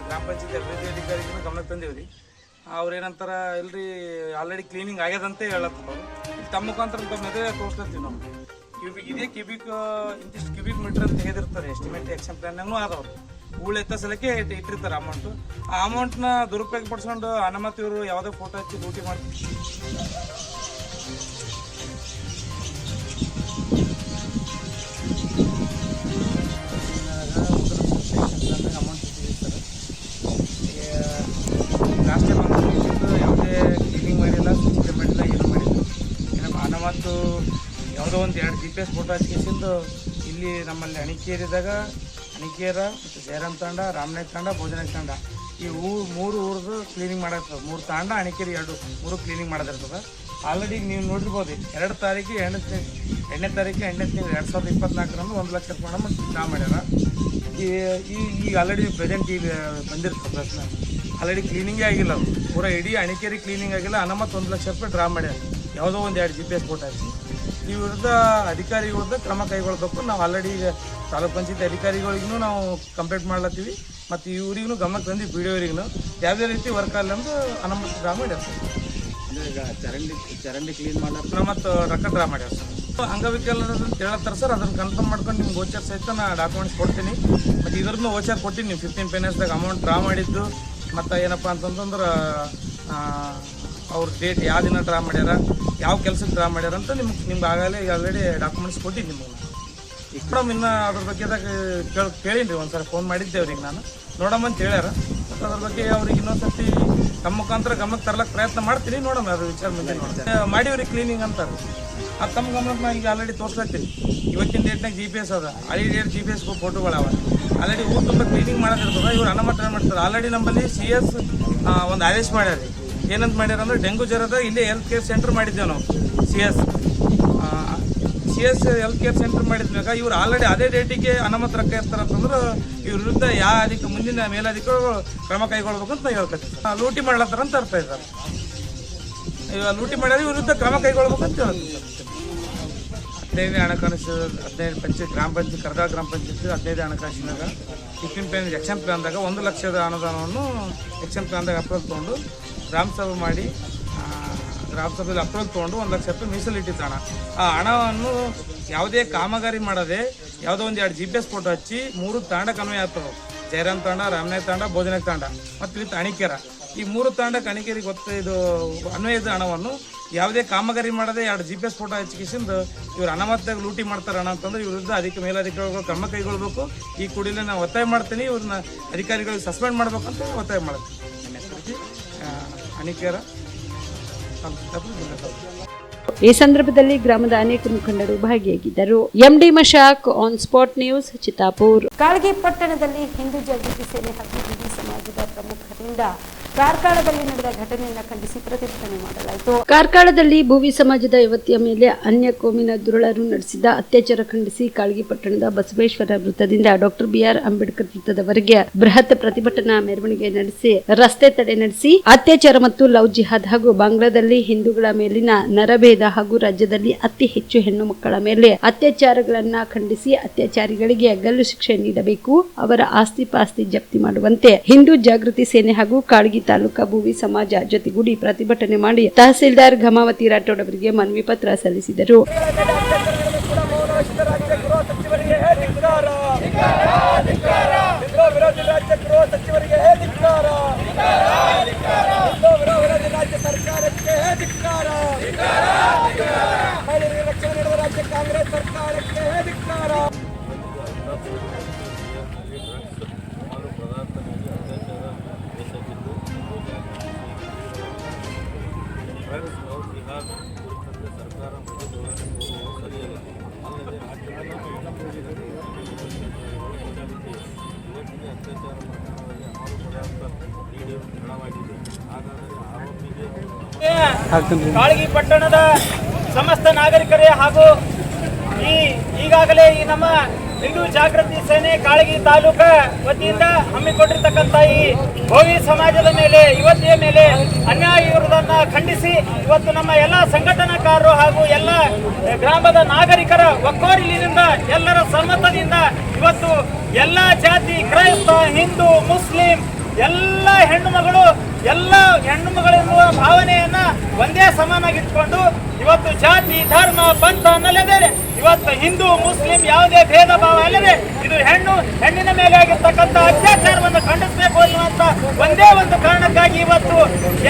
ಗ್ರಾಮ ಪಂಚಾಯತ್ ಅಭಿವೃದ್ಧಿ ಅಧಿಕಾರಿಗಳು ಗಮನಕ್ಕೆ ತಂದೇವ್ರಿ. ಅವ್ರೇನಂತಾರ ಇಲ್ರಿ ಆಲ್ರೆಡಿ ಕ್ಲೀನಿಂಗ್ ಆಗ್ಯದಂತೆ ಹೇಳತ್ತವ್ರು. ತಮ್ಮ ಮುಖಾಂತರ ತಮ್ಮ ಎದುರೇ ತೋರಿಸ್ತೀವಿ ನಾವು. ಇದೇ ಕ್ಯೂಬಿಕ್ ಇಂತಿಷ್ಟು ಕ್ಯೂಬಿಕ್ ಮೀಟರ್ ಅಂತ ತೆಗೆದಿರ್ತಾರೆ. ಎಸ್ಟಿಮೇಟ್ ಆಕ್ಷನ್ ಪ್ಲಾನ್ ಆದವ್ರು ಹೂಳು ಎತ್ತ ಸಲಕ್ಕೆ ಇಟ್ಟಿರ್ತಾರೆ ಅಮೌಂಟು. ಆ ಅಮೌಂಟ್ನ ದುರುಪಯೋಗ ಪಡಿಸ್ಕೊಂಡು ಅನುಮತಿ ಇವರು ಯಾವುದೇ ಫೋಟೋ ಹಚ್ಚಿ ಡ್ಯೂಟಿ ಮಾಡ್ತೀವಿ. ಅಮೌಂಟ್ ಇಟ್ಟಿರ್ತಾರೆ. ಲಾಸ್ಟ್ ಟೈಮ್ ಯಾವುದೇ ಕ್ಲೀನಿಂಗ್ ಮಾಡಿಲ್ಲ, ಸ್ವಚ್ಛತೆ ಮಾಡಿಲ್ಲ, ಏನೂ ಮಾಡಿಲ್ಲ. ಅನುಮತ್ತು ಯಾವುದೋ ಒಂದು 2 GPS ಫೋಟೋ ಹಚ್ಚಿಸಿಂದು ಇಲ್ಲಿ ನಮ್ಮಲ್ಲಿ ಅಣಿಕೇರಿದಾಗ ಅಣಿಕೇರ ಮತ್ತು ಜಯರಾಮ್ ತಾಂಡ, ರಾಮನಾಥ್ ತಾಂಡ, ಭೋಜನಾಥ್ ತಾಂಡ ಈ 3 ಊರದು ಕ್ಲೀನಿಂಗ್ ಮಾಡಿರ್ತದೆ. 3 ತಾಂಡ, ಅಣಿಕೇರಿ 2 ಕ್ಲೀನಿಂಗ್ ಮಾಡೋದಿರ್ತದೆ. ಆಲ್ರೆಡಿ ನೀವು ನೋಡಿರ್ಬೋದು 2 ತಾರೀಕು 8ನೇ ತಾರೀಕು 8ನೇ ತಿಂಗಳು 2024 1 ಲಕ್ಷ ರೂಪಾಯಿ ಡ್ರಾ ಮಾಡ್ಯಾರ. ಈಗ ಆಲ್ರೆಡಿ ಪ್ರೆಸೆಂಟ್ ಈಗ ಬಂದಿರ್ತದೆ ಪ್ರಶ್ನೆ. ಆಲ್ರೆಡಿ ಕ್ಲೀನಿಂಗೇ ಆಗಿಲ್ಲ, ಅದು ಪೂರ ಇಡೀ ಅಣಿಕೇರಿ ಕ್ಲೀನಿಂಗ್ ಆಗಿಲ್ಲ. ಅನುಮತಿ 1 ಲಕ್ಷ ರೂಪಾಯಿ ಡ್ರಾ ಮಾಡ್ಯಾರ. ಯಾವುದೋ ಒಂದು 2 GPS ಫೋಟೋ ಹಚ್ಚಿ ಈ ವಿರುದ್ಧ ಅಧಿಕಾರಿ ವಿರುದ್ಧ ಕ್ರಮ ಕೈಗೊಳ್ಬೇಕು. ನಾವು ಆಲ್ರೆಡಿ ಈಗ ತಾಲೂಕ್ ಪಂಚಾಯತ್ ಅಧಿಕಾರಿಗಳಿಗೂ ನಾವು ಕಂಪ್ಲೇಂಟ್ ಮಾಡ್ಲತ್ತೀವಿ ಮತ್ತು ಇವರಿಗೂ ಗಮನಕ್ಕೆ ತಂದು ಪಿಡಿಒರಿಗೂ ಯಾವುದೇ ರೀತಿ ವರ್ಕ್ ಆಗಲ್ಲ ಅಂತ ಅನುಮತಿ ಡ್ರಾ ಮಾಡ್ಯಾರ. ಈಗ ಚರಂಡಿ ಕ್ಲೀನ್ ಮಾಡ್ಲಾರ ಮತ್ತು ರೊಕ್ಕ ಡ್ರಾ ಮಾಡ್ಯಾರ ಸರ್. ಅಂಗವಿಕಲರು ಅಂತ ಹೇಳತ್ತಾರೆ ಸರ್. ಅದನ್ನು ಕನ್ಫರ್ಮ್ ಮಾಡ್ಕೊಂಡು ನಿಮ್ಗೆ ವೋಚರ್ ಸಹಿತ ನಾನು ಡಾಕ್ಯುಮೆಂಟ್ಸ್ ಕೊಡ್ತೀನಿ. ಮತ್ತು ಇದ್ರದ್ದು ವೋಚರ್ ಕೊಟ್ಟಿನಿ. ನೀವು 15 ಪೆನ್ಸ್ದಾಗ ಅಮೌಂಟ್ ಡ್ರಾ ಮಾಡಿದ್ದು ಮತ್ತು ಏನಪ್ಪ ಅಂತಂದ್ರೆ ಅವ್ರ ಡೇಟ್ ಯಾವ ದಿನ ಡ್ರಾ ಮಾಡ್ಯಾರ, ಯಾವ ಕೆಲಸಕ್ಕೆ ಡ್ರಾ ಮಾಡ್ಯಾರ ಅಂತ ನಿಮ್ಗೆ ಆಗಲೇ ಆಲ್ರೆಡಿ ಡಾಕ್ಯುಮೆಂಟ್ಸ್ ಕೊಟ್ಟಿದ್ದು ನಿಮಗೆ. ಮೇಡಮ್ ಇನ್ನು ಅದ್ರ ಬಗ್ಗೆ ಕೇಳೀನಿ ಒಂದ್ಸಲ ಫೋನ್ ಮಾಡಿದ್ದೇವ್ರಿಗೆ ನಾನು ನೋಡಮ್ಮ ಅಂತ ಹೇಳ್ಯಾರ. ಮತ್ತು ಅದ್ರ ಬಗ್ಗೆ ಅವ್ರಿಗೆ ಇನ್ನೊಂದ್ಸತಿ ನಮ್ಮ ಮುಖಾಂತರ ಗಮನಕ್ಕೆ ತರ್ಲಕ್ಕೆ ಪ್ರಯತ್ನ ಮಾಡ್ತೀನಿ. ನೋಡಮ್ಮ ಅದ್ರ ವಿಚಾರ ಮುಂದೆ ನೋಡ್ತೀನಿ. ಮಾಡಿವ್ರಿ ಕ್ಲೀನಿಂಗ್ ಅಂತಾರೆ. ಅದು ತಮ್ಮ ಗಮನಕ್ಕೆ ನಾನು ಈಗ ಆಲ್ರೆಡಿ ತೋರಿಸ್ಲತ್ತೀನಿ. ಇವತ್ತಿನ ಡೇಟ್ನಾಗ GPS ಅದ, ಹಳಿ ಡೇಟ್ GPS ಫೋಟೋಗಳವ. ಆಲ್ರೆಡಿ ಊರು ತುಂಬ ಕ್ಲೀನಿಂಗ್ ಮಾಡೋದಿರ್ತದೆ. ಇವ್ರು ಅನುಮತಿ ಮಾಡ್ತಾರೆ. ಆಲ್ರೆಡಿ ನಮ್ಮಲ್ಲಿ CS ಒಂದು ಆದೇಶ ಮಾಡ್ಯಾರ. ಏನಂತ ಮಾಡ್ಯಾರ ಅಂದ್ರೆ ಡೆಂಗು ಜ್ವರದ ಇಲ್ಲೇ ಹೆಲ್ತ್ ಕೇರ್ ಸೆಂಟರ್ ಮಾಡಿದ್ದೇವೆ ನಾವು. GS ಹೆಲ್ತ್ ಕೇರ್ ಸೆಂಟರ್ ಮಾಡಿದ್ಮ್ಯಾಗ ಇವ್ರು ಆಲ್ರೆಡಿ ಅದೇ ಡೇಟಿಗೆ ಅನಾಮತ್ ರೊಕ್ಕ ಇರ್ತಾರಂತಂದ್ರೆ ಇವ್ರ ವಿರುದ್ಧ ಯಾವ ಮುಂದಿನ ಮೇಲಧಿಕಾರಿಗಳು ಕ್ರಮ ಕೈಗೊಳ್ಬೇಕಂತ ಹೇಳ್ಕೊತೀವಿ. ಲೂಟಿ ಮಾಡ್ಲತ್ತಾರ ಅಂತ ಅರ್ಥ ಇದ್ದಾರೆ. ಲೂಟಿ ಮಾಡ್ಯಾರ, ಇವ್ರ ವಿರುದ್ಧ ಕ್ರಮ ಕೈಗೊಳ್ಬೇಕಂತ ಹೇಳ್ತೀವಿ ಸರ್. 15ನೇ ಹಣಕಾಸು 15 ಗ್ರಾಮ ಪಂಚಾಯತ್ ಕರ್ಗಾಳ ಗ್ರಾಮ ಪಂಚಾಯತ್ 15 ಹಣಕಾಸಿನಾಗ ಟಿಫಿನ್ ಪ್ಲಾನ್ ಎಕ್ಷನ್ ಪ್ಲಾನ್ದಾಗ 1 ಲಕ್ಷದ ಅನುದಾನವನ್ನು ಎಕ್ಷನ್ ಪ್ಲಾನ್ದಾಗ ಅಪ್ರೂವಲ್ ತೊಗೊಂಡು ಗ್ರಾಮ ಸಭೆ ಮಾಡಿ ಗ್ರಾಮ ಸಭೆಯಲ್ಲಿ ಅಪ್ರೂವಲ್ ತೊಗೊಂಡು 1 ಲಕ್ಷ ರೂಪಾಯಿ ಮೀಸಲಿಟ್ಟಿದ್ದ ಹಣ. ಆ ಹಣವನ್ನು ಯಾವುದೇ ಕಾಮಗಾರಿ ಮಾಡದೆ ಯಾವುದೋ ಒಂದು 2 GPS ಫೋಟೋ ಹಚ್ಚಿ 3 ತಾಂಡಕ್ಕೆ ಅನ್ವಯ ಆಗ್ತವೆ. ಜಯರಾಮ್ ತಾಂಡ, ರಾಮನಾಥ್ ತಾಂಡ, ಭೋಜನ ತಾಂಡ ಮತ್ತು ವಿತ್ ಅಣಿಕೆರ. ಈ 3 ತಾಂಡಕ್ಕೆ ಅಣಿಕೆರಿಗೆ ಇದು ಅನ್ವಯದ ಹಣವನ್ನು ಯಾವುದೇ ಕಾಮಗಾರಿ ಮಾಡದೆ 2 GPS ಫೋಟೋ ಹಚ್ಚಿಸಿಂದ ಇವ್ರು ಅನಾಮತ್ದಾಗ ಲೂಟಿ ಮಾಡ್ತಾರೆ ಹಣ ಅಂತಂದ್ರೆ ಇವ್ರ ವಿರುದ್ಧ ಮೇಲಧಿಕಾರಿಗಳು ಕ್ರಮ ಕೈಗೊಳ್ಬೇಕು. ಈ ಕೂಡಲೇ ನಾನು ಒತ್ತಾಯ ಮಾಡ್ತೀನಿ, ಇವ್ರನ್ನ ಅಧಿಕಾರಿಗಳಿಗೆ ಸಸ್ಪೆಂಡ್ ಮಾಡ್ಬೇಕಂತ ಒತ್ತಾಯ ಮಾಡ್ತೀನಿ. ನನ್ನ ಹೆಸರಿಗೆ ಅಣಿಕೆರ. ಈ ಸಂದರ್ಭದಲ್ಲಿ ಗ್ರಾಮದ ಅನೇಕ ಮುಖಂಡರು ಭಾಗಿಯಾಗಿದ್ದರು. MD Mashak, on spot news, Chittapur. Kalagi ಪಟ್ಟಣದಲ್ಲಿ ಹಿಂದೂ ಜಾಗೃತಿ ಸೇನೆ ಹಾಗೂ ಹಿಂದೂ ಸಮಾಜದ ಪ್ರಮುಖರಿಂದ ಕಾರ್ಕಳದಲ್ಲಿ ನಡೆದ ಘಟನೆಯನ್ನು ಖಂಡಿಸಿ ಪ್ರತಿಭಟನೆ ಮಾಡಲಾಯಿತು. ಕಾರ್ಕಳದಲ್ಲಿ ಭೂವಿ ಸಮಾಜದ ಯುವತಿಯ ಮೇಲೆ ಅನ್ಯ ಕೋಮಿನ ದುರುಳರು ನಡೆಸಿದ ಅತ್ಯಾಚಾರ ಖಂಡಿಸಿ ಕಾಳಗಿ ಪಟ್ಟಣದ ಬಸವೇಶ್ವರ ವೃತ್ತದಿಂದ ಡಾಕ್ಟರ್ BR ಅಂಬೇಡ್ಕರ್ ವೃತ್ತದವರೆಗೆ ಬೃಹತ್ ಪ್ರತಿಭಟನಾ ಮೆರವಣಿಗೆ ನಡೆಸಿ ರಸ್ತೆ ತಡೆ ನಡೆಸಿ ಅತ್ಯಾಚಾರ ಮತ್ತು ಲವ್ ಜಿಹಾದ್ ಹಾಗೂ ಬಾಂಗ್ಲಾದಲ್ಲಿ ಹಿಂದೂಗಳ ಮೇಲಿನ ನರಭೇದ ಹಾಗೂ ರಾಜ್ಯದಲ್ಲಿ ಅತಿ ಹೆಚ್ಚು ಹೆಣ್ಣು ಮಕ್ಕಳ ಮೇಲೆ ಅತ್ಯಾಚಾರಗಳನ್ನ ಖಂಡಿಸಿ ಅತ್ಯಾಚಾರಿಗಳಿಗೆ ಗಲ್ಲು ಶಿಕ್ಷೆ ನೀಡಬೇಕು, ಅವರ ಆಸ್ತಿ ಪಾಸ್ತಿ ಜಪ್ತಿ ಮಾಡುವಂತೆ ಹಿಂದೂ ಜಾಗೃತಿ ಸೇನೆ ಹಾಗೂ ಕಾಳಗಿ ತಾಲೂಕಾ ಭೂವಿ ಸಮಾಜ ಜೊತೆಗೂಡಿ ಪ್ರತಿಭಟನೆ ಮಾಡಿ ತಹಸೀಲ್ದಾರ್ ಘಮಾವತಿ ರಾಠೋಡ್ ಅವರಿಗೆ ಮನವಿ ಪತ್ರ ಸಲ್ಲಿಸಿದರು. ಕಾಳಗಿ ಪಟ್ಟಣದ ಸಮಸ್ತ ನಾಗರಿಕರೇ ಹಾಗೂ ಈಗಾಗಲೇ ಈ ನಮ್ಮ ಹಿಂದೂ ಜಾಗೃತಿ ಸೇನೆ ಕಾಳಗಿ ತಾಲೂಕಾ ವತಿಯಿಂದ ಹಮ್ಮಿಕೊಂಡಿರ್ತಕ್ಕಂಥ ಈ ಭೋವಿ ಸಮಾಜದ ಮೇಲೆ ಯುವತಿಯ ಮೇಲೆ ಅನ್ಯಾಯ ಇರುವುದನ್ನು ಖಂಡಿಸಿ ಇವತ್ತು ನಮ್ಮ ಎಲ್ಲ ಸಂಘಟನಾಕಾರರು ಹಾಗೂ ಎಲ್ಲ ಗ್ರಾಮದ ನಾಗರಿಕರ ಒಕ್ಕೊರಲಿನಿಂದ ಎಲ್ಲರ ಸಮ್ಮತದಿಂದ ಇವತ್ತು ಎಲ್ಲ ಜಾತಿ, ಕ್ರೈಸ್ತ, ಹಿಂದೂ, ಮುಸ್ಲಿಂ ಎಲ್ಲ ಹೆಣ್ಣು ಮಗಳೆನ್ನುವ ಭಾವನೆಯನ್ನ ಒಂದೇ ಸಮಾನಾಗಿಟ್ಕೊಂಡು ಇವತ್ತು ಜಾತಿ, ಧರ್ಮ, ಪಂಥ ಅನ್ನಲ್ಲದೆ ಇವತ್ತು ಹಿಂದೂ ಮುಸ್ಲಿಂ ಯಾವುದೇ ಭೇದ ಭಾವ ಅಲ್ಲದೆ ಇದು ಹೆಣ್ಣಿನ ಮೇಲೆ ಆಗಿರ್ತಕ್ಕಂಥ ಅತ್ಯಾಚಾರವನ್ನು ಖಂಡಿಸಬೇಕು ಅನ್ನುವಂತ ಒಂದೇ ಒಂದು ಕಾರಣಕ್ಕಾಗಿ ಇವತ್ತು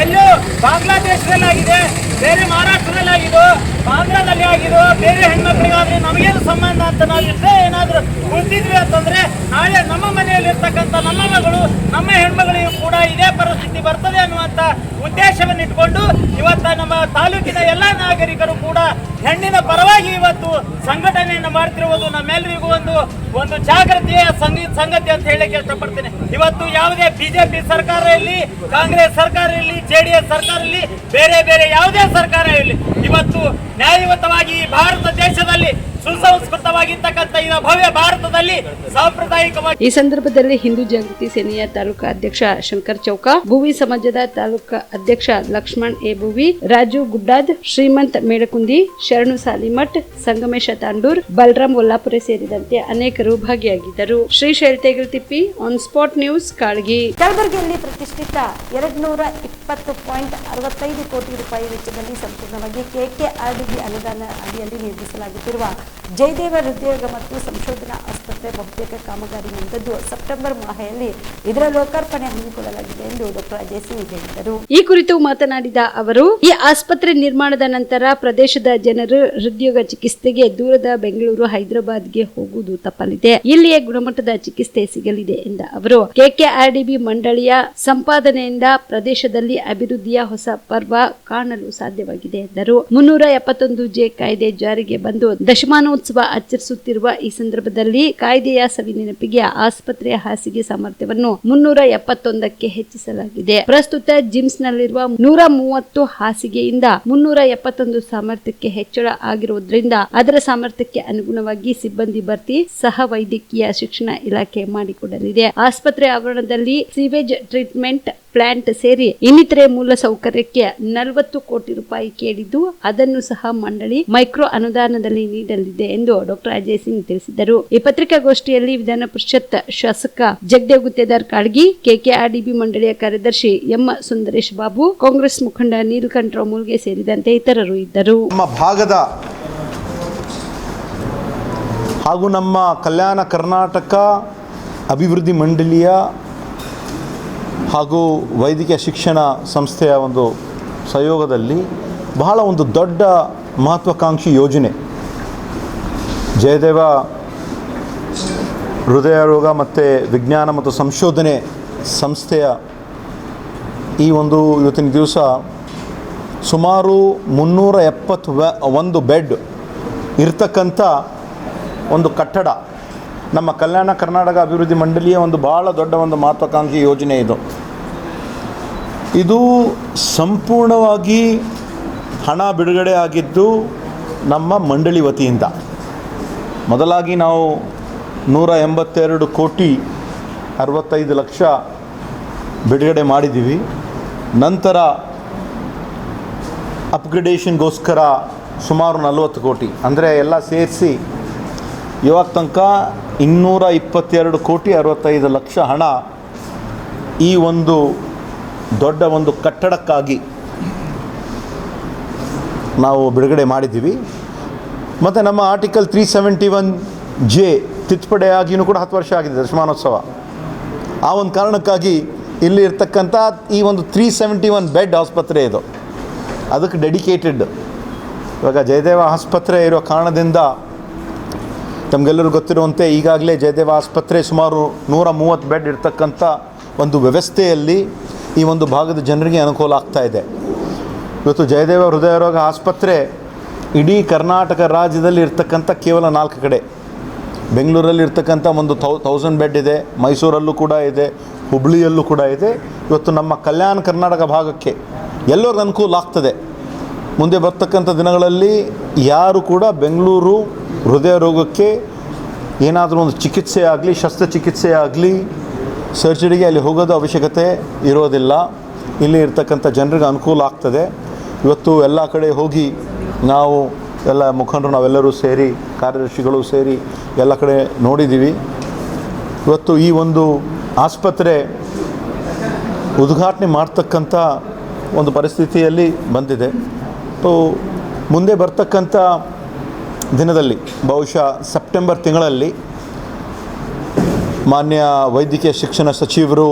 ಎಲ್ಲೋ ಬಾಂಗ್ಲಾದೇಶದಲ್ಲಿ ಆಗಿದೆ, ಬೇರೆ ಮಹಾರಾಷ್ಟ್ರದಲ್ಲಿ ಆಗಿದೋ, ಬಾಂಗ್ಲಾದಲ್ಲಿ ಆಗಿದೋ, ಬೇರೆ ಹೆಣ್ಮಕ್ಳಿಗಾದ್ರೆ ನಮಗೇನು ಸಂಬಂಧ ಅಂತ ನಾವು ಇಷ್ಟೇ ಏನಾದರೂ ಉಳಿದಿದ್ವಿ ಅಂತಂದ್ರೆ ನಾಳೆ ನಮ್ಮ ಮನೆಯಲ್ಲಿರ್ತಕ್ಕಂಥ ನಮ್ಮ ಮಗಳು, ನಮ್ಮ ಹೆಣ್ಮಗಳಿಗೂ ಕೂಡ ಇದೇ ಪರಿಸ್ಥಿತಿ ಬರ್ತದೆ ಅನ್ನುವಂತ ಉದ್ದೇಶವನ್ನು ಇಟ್ಕೊಂಡು ಇವತ್ತ ನಮ್ಮ ತಾಲೂಕಿನ ಎಲ್ಲ ನಾಗರಿಕರು ಕೂಡ ಹೆಣ್ಣಿನ ಪರವಾಗಿ ಇವತ್ತು ಸಂಘಟನೆಯನ್ನು ಮಾಡ್ತಿರುವುದು ನಮ್ಮೆಲ್ಲರಿಗೂ ಒಂದು ಜಾಗೃತಿಯ ಸಂಗತಿ ಅಂತ ಹೇಳಕ್ಕೆ ಇಷ್ಟಪಡ್ತೇನೆ. ಇವತ್ತು ಯಾವುದೇ ಬಿಜೆಪಿ ಸರ್ಕಾರ ಇರಲಿ, ಕಾಂಗ್ರೆಸ್ ಸರ್ಕಾರ ಇರಲಿ, JDS ಸರ್ಕಾರ ಇರಲಿ, ಬೇರೆ ಯಾವುದೇ ಸರ್ಕಾರ ಇರಲಿ, ಇವತ್ತು ನ್ಯಾಯಯುತವಾಗಿ ಭಾರತ ದೇಶದಲ್ಲಿ ಸುಸಂಸ್ಕೃತವಾಗಿರ್ತಕ್ಕಂಥ ಈ ಭವ್ಯ ಭಾರತದಲ್ಲಿ ಸಾಂಪ್ರದಾಯಿಕವಾಗಿ. ಈ ಸಂದರ್ಭದಲ್ಲಿ ಹಿಂದೂ ಜಾಗೃತಿ ಸೇನೆಯ ತಾಲೂಕಾ ಅಧ್ಯಕ್ಷ ಶಂಕರ್ ಚೌಕ, ಭೂವಿ ಸಮಾಜದ ತಾಲೂಕಾ ಅಧ್ಯಕ್ಷ ಲಕ್ಷ್ಮಣ್ ಎ ಭೂವಿ, ರಾಜು ಗುಡ್ಡಾದ್, ಶ್ರೀಮಂತ್ ಮೇಡಕುಂದಿ, ಶರಣು ಸಾಲಿಮಠ್, ಸಂಗಮೇಶ ತಾಂಡೂರ್, ಬಲರಾಮ್ ಒಲ್ಲಾಪುರೆ ಸೇರಿದಂತೆ ಅನೇಕರು ಭಾಗಿಯಾಗಿದ್ದರು. Shrishail Tegaltippi, on spot news, Kalagi. ಕಲಬುರಗಿಯಲ್ಲಿ ಪ್ರತಿಷ್ಠಿತ 220.65 ಕೋಟಿ ರೂಪಾಯಿ ವೆಚ್ಚದಲ್ಲಿ ಸಂಪೂರ್ಣವಾಗಿ KKRDB ಅನುದಾನ ಅಡಿಯಲ್ಲಿ ನಿರ್ಮಿಸಲಾಗುತ್ತಿರುವ ಜಯದೇವ ಹೃದಯ ಮತ್ತು ಸಂಶೋಧನಾ ಆಸ್ಪತ್ರೆ ಬಹುತೇಕ ಕಾಮಗಾರಿ ಮುಗಿದಿದ್ದು ಸೆಪ್ಟೆಂಬರ್ ಮಾಹೆಯಲ್ಲಿ ಇದರ ಲೋಕಾರ್ಪಣೆ ಹಮ್ಮಿಕೊಳ್ಳಲಾಗಿದೆ ಎಂದು ಡಾಕ್ಟರ್ ಅಜಯ್ ಸಿಂಗ್ ಹೇಳಿದರು. ಈ ಕುರಿತು ಮಾತನಾಡಿದ ಅವರು, ಈ ಆಸ್ಪತ್ರೆ ನಿರ್ಮಾಣದ ನಂತರ ಪ್ರದೇಶದ ಜನರು ಹೃದಯೋಗ ಚಿಕಿತ್ಸೆಗೆ ದೂರದ ಬೆಂಗಳೂರು, ಹೈದರಾಬಾದ್ಗೆ ಹೋಗುವುದು ತಪ್ಪಲಿದೆ. ಇಲ್ಲಿಯೇ ಗುಣಮಟ್ಟದ ಚಿಕಿತ್ಸೆ ಸಿಗಲಿದೆ ಎಂದ ಅವರು, KKRDB ಮಂಡಳಿಯ ಸಂಪಾದನೆಯಿಂದ ಪ್ರದೇಶದಲ್ಲಿ ಅಭಿವೃದ್ಧಿಯ ಹೊಸ ಪರ್ವ ಕಾಣಲು ಸಾಧ್ಯವಾಗಿದೆ ಎಂದರು. 370 71J ಕಾಯ್ದೆ ಜಾರಿಗೆ ಬಂದು ದಶಮಾನೋತ್ಸವ ಆಚರಿಸುತ್ತಿರುವ ಈ ಸಂದರ್ಭದಲ್ಲಿ ಕಾಯ್ದೆಯ ಸವಿನೆನಪಿಗೆ ಆಸ್ಪತ್ರೆಯ ಹಾಸಿಗೆ ಸಾಮರ್ಥ್ಯವನ್ನು 371ಕ್ಕೆ ಹೆಚ್ಚಿಸಲಾಗಿದೆ. ಪ್ರಸ್ತುತ ಜಿಮ್ಸ್ ನಲ್ಲಿರುವ 130 ಹಾಸಿಗೆಯಿಂದ 371 ಸಾಮರ್ಥ್ಯಕ್ಕೆ ಹೆಚ್ಚಳ ಆಗಿರುವುದರಿಂದ ಅದರ ಸಾಮರ್ಥ್ಯಕ್ಕೆ ಅನುಗುಣವಾಗಿ ಸಿಬ್ಬಂದಿ ಭರ್ತಿ ಸಹ ವೈದ್ಯಕೀಯ ಶಿಕ್ಷಣ ಇಲಾಖೆ ಮಾಡಿಕೊಡಲಿದೆ. ಆಸ್ಪತ್ರೆ ಆವರಣದಲ್ಲಿ ಸಿವೇಜ್ ಟ್ರೀಟ್ಮೆಂಟ್ ಪ್ಲಾಂಟ್ ಸೇರಿ ಇನ್ನಿತರೆ ಮೂಲ ಸೌಕರ್ಯಕ್ಕೆ 40 ಕೋಟಿ ರೂಪಾಯಿ ಕೇಳಿದ್ದು ಅದನ್ನು ಸಹ ಮಂಡಳಿ ಮೈಕ್ರೋ ಅನುದಾನದಲ್ಲಿ ನೀಡಲಿದೆ ಎಂದು ಡಾಕ್ಟರ್ ಅಜಯ್ ಸಿಂಗ್ ತಿಳಿಸಿದರು. ಈ ಪತ್ರಿಕಾಗೋಷ್ಠಿಯಲ್ಲಿ ವಿಧಾನ ಪರಿಷತ್ ಶಾಸಕ ಜಗದೇವ್ ಗುತ್ತೇದಾರ್ ಕಾಳ್ಗಿ, ಕೆಕೆಆರ್ಡಿಬಿ ಮಂಡಳಿಯ ಕಾರ್ಯದರ್ಶಿ ಎಂ ಸುಂದರೇಶ್ ಬಾಬು, ಕಾಂಗ್ರೆಸ್ ಮುಖಂಡ ನೀಲಕಂಠರಾವ್ ಮುಲ್ಗೆ ಸೇರಿದಂತೆ ಇತರರು ಇದ್ದರು. ನಮ್ಮ ಭಾಗದ ಹಾಗೂ ನಮ್ಮ ಕಲ್ಯಾಣ ಕರ್ನಾಟಕ ಅಭಿವೃದ್ಧಿ ಮಂಡಳಿಯ ಹಾಗೂ ವೈದ್ಯಕೀಯ ಶಿಕ್ಷಣ ಸಂಸ್ಥೆಯ ಒಂದು ಸಹಯೋಗದಲ್ಲಿ ಬಹಳ ಒಂದು ದೊಡ್ಡ ಮಹತ್ವಾಕಾಂಕ್ಷಿ ಯೋಜನೆ ಜಯದೇವ ಹೃದಯ ರೋಗ ಮತ್ತು ವಿಜ್ಞಾನ ಮತ್ತು ಸಂಶೋಧನೆ ಸಂಸ್ಥೆಯ ಈ ಒಂದು ಇವತ್ತಿನ ದಿವಸ ಸುಮಾರು 371 ಬೆಡ್ ಇರ್ತಕ್ಕಂಥ ಒಂದು ಕಟ್ಟಡ ನಮ್ಮ ಕಲ್ಯಾಣ ಕರ್ನಾಟಕ ಅಭಿವೃದ್ಧಿ ಮಂಡಳಿಯ ಒಂದು ಭಾಳ ದೊಡ್ಡ ಒಂದು ಮಹತ್ವಾಕಾಂಕ್ಷಿ ಯೋಜನೆ ಇದು ಸಂಪೂರ್ಣವಾಗಿ ಹಣ ಬಿಡುಗಡೆ ಆಗಿದ್ದು ನಮ್ಮ ಮಂಡಳಿ ವತಿಯಿಂದ. ಮೊದಲಾಗಿ ನಾವು 182 ಕೋಟಿ 65 ಲಕ್ಷ ಬಿಡುಗಡೆ ಮಾಡಿದ್ದೀವಿ. ನಂತರ ಅಪ್ಗ್ರೇಡೇಷನ್ಗೋಸ್ಕರ ಸುಮಾರು 40 ಕೋಟಿ, ಅಂದರೆ ಎಲ್ಲ ಸೇರಿಸಿ ಇವಾಗ ತನಕ 222 ಕೋಟಿ 65 ಲಕ್ಷ ಹಣ ಈ ಒಂದು ದೊಡ್ಡ ಒಂದು ಕಟ್ಟಡಕ್ಕಾಗಿ ನಾವು ಬಿಡುಗಡೆ ಮಾಡಿದ್ದೀವಿ. ಮತ್ತು ನಮ್ಮ ಆರ್ಟಿಕಲ್ 371J ತಿದ್ದುಪಡಿಯಾಗಿಯೂ ಕೂಡ 10 ವರ್ಷ ಆಗಿದೆ ದಶಮಾನೋತ್ಸವ. ಆ ಒಂದು ಕಾರಣಕ್ಕಾಗಿ ಇಲ್ಲಿ ಇರ್ತಕ್ಕಂಥ ಈ ಒಂದು 371 ಬೆಡ್ ಆಸ್ಪತ್ರೆ ಇದು, ಅದಕ್ಕೆ ಡೆಡಿಕೇಟೆಡ್. ಇವಾಗ ಜಯದೇವ ಆಸ್ಪತ್ರೆ ಇರೋ ಕಾರಣದಿಂದ ತಮಗೆಲ್ಲರೂ ಗೊತ್ತಿರುವಂತೆ ಈಗಾಗಲೇ ಜಯದೇವ ಆಸ್ಪತ್ರೆ ಸುಮಾರು 130 ಬೆಡ್ ಇರ್ತಕ್ಕಂಥ ಒಂದು ವ್ಯವಸ್ಥೆಯಲ್ಲಿ ಈ ಒಂದು ಭಾಗದ ಜನರಿಗೆ ಅನುಕೂಲ ಆಗ್ತಾ ಇದೆ. ಇವತ್ತು ಜಯದೇವ ಹೃದಯ ರೋಗ ಆಸ್ಪತ್ರೆ ಇಡೀ ಕರ್ನಾಟಕ ರಾಜ್ಯದಲ್ಲಿ ಇರ್ತಕ್ಕಂಥ ಕೇವಲ 4 ಕಡೆ. ಬೆಂಗಳೂರಲ್ಲಿ ಇರ್ತಕ್ಕಂಥ ಒಂದು 1000 ಬೆಡ್ ಇದೆ, ಮೈಸೂರಲ್ಲೂ ಕೂಡ ಇದೆ, ಹುಬ್ಳಿಯಲ್ಲೂ ಕೂಡ ಇದೆ. ಇವತ್ತು ನಮ್ಮ ಕಲ್ಯಾಣ ಕರ್ನಾಟಕ ಭಾಗಕ್ಕೆ ಎಲ್ಲರಿಗೂ ಅನುಕೂಲ ಆಗ್ತದೆ. ಮುಂದೆ ಬರ್ತಕ್ಕಂಥ ದಿನಗಳಲ್ಲಿ ಯಾರು ಕೂಡ ಬೆಂಗಳೂರು ಹೃದಯ ರೋಗಕ್ಕೆ ಏನಾದರೂ ಒಂದು ಚಿಕಿತ್ಸೆ ಆಗಲಿ, ಶಸ್ತ್ರಚಿಕಿತ್ಸೆ ಆಗಲಿ, ಸರ್ಜರಿಗೆ ಅಲ್ಲಿ ಹೋಗೋದು ಅವಶ್ಯಕತೆ ಇರೋದಿಲ್ಲ. ಇಲ್ಲಿ ಇರ್ತಕ್ಕಂಥ ಜನರಿಗೆ ಅನುಕೂಲ ಆಗ್ತದೆ. ಇವತ್ತು ಎಲ್ಲ ಕಡೆ ಹೋಗಿ ನಾವು ಎಲ್ಲ ಮುಖಂಡರು ನಾವೆಲ್ಲರೂ ಸೇರಿ, ಕಾರ್ಯದರ್ಶಿಗಳು ಸೇರಿ ಎಲ್ಲ ಕಡೆ ನೋಡಿದ್ದೀವಿ. ಇವತ್ತು ಈ ಒಂದು ಆಸ್ಪತ್ರೆ ಉದ್ಘಾಟನೆ ಮಾಡ್ತಕ್ಕಂಥ ಒಂದು ಪರಿಸ್ಥಿತಿಯಲ್ಲಿ ಬಂದಿದೆ. ಮುಂದೆ ಬರ್ತಕ್ಕಂಥ ದಿನದಲ್ಲಿ ಬಹುಶಃ ಸೆಪ್ಟೆಂಬರ್ ತಿಂಗಳಲ್ಲಿ ಮಾನ್ಯ ವೈದ್ಯಕೀಯ ಶಿಕ್ಷಣ ಸಚಿವರು,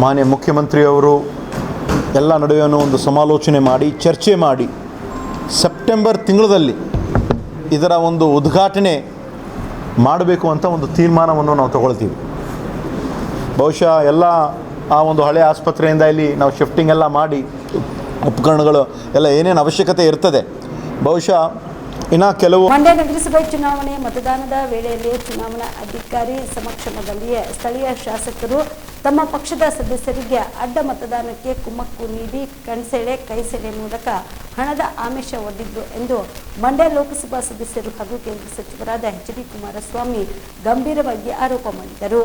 ಮಾನ್ಯ ಮುಖ್ಯಮಂತ್ರಿಯವರು ಎಲ್ಲ ನಡುವೆ ಒಂದು ಸಮಾಲೋಚನೆ ಮಾಡಿ, ಚರ್ಚೆ ಮಾಡಿ ಸೆಪ್ಟೆಂಬರ್ ತಿಂಗಳಲ್ಲಿ ಇದರ ಒಂದು ಉದ್ಘಾಟನೆ ಮಾಡಬೇಕು ಅಂತ ಒಂದು ತೀರ್ಮಾನವನ್ನು ನಾವು ತಗೊಳ್ತೀವಿ. ಬಹುಶಃ ಎಲ್ಲ ಆ ಒಂದು ಹಳೆ ಆಸ್ಪತ್ರೆಯಿಂದ ಇಲ್ಲಿ ನಾವು ಶಿಫ್ಟಿಂಗ್ ಎಲ್ಲ ಮಾಡಿ ಉಪಕರಣಗಳು ಎಲ್ಲ ಏನೇನು ಅವಶ್ಯಕತೆ ಇರ್ತದೆ, ಬಹುಶಃ ಇನ್ನು ಕೆಲವು. ಮಂಡ್ಯ ನಗರಸಭೆ ಚುನಾವಣೆ ಮತದಾನದ ವೇಳೆಯಲ್ಲಿ ಚುನಾವಣಾ ಅಧಿಕಾರಿ ಸಮಕ್ಷಮದಲ್ಲಿಯೇ ಸ್ಥಳೀಯ ಶಾಸಕರು ತಮ್ಮ ಪಕ್ಷದ ಸದಸ್ಯರಿಗೆ ಅಡ್ಡ ಮತದಾನಕ್ಕೆ ಕುಮ್ಮಕ್ಕು ನೀಡಿ ಕಣ್ಸೆಳೆ ಕೈಸೆಳೆ ಮೂಲಕ ಹಣದ ಆಮಿಷ ಒಡ್ಡಿದ್ರು ಎಂದು ಮಂಡ್ಯ ಲೋಕಸಭಾ ಸದಸ್ಯರು ಹಾಗೂ ಕೇಂದ್ರ ಸಚಿವರಾದ ಎಚ್.ಡಿ. ಕುಮಾರಸ್ವಾಮಿ ಗಂಭೀರವಾಗಿ ಆರೋಪ ಮಾಡಿದರು.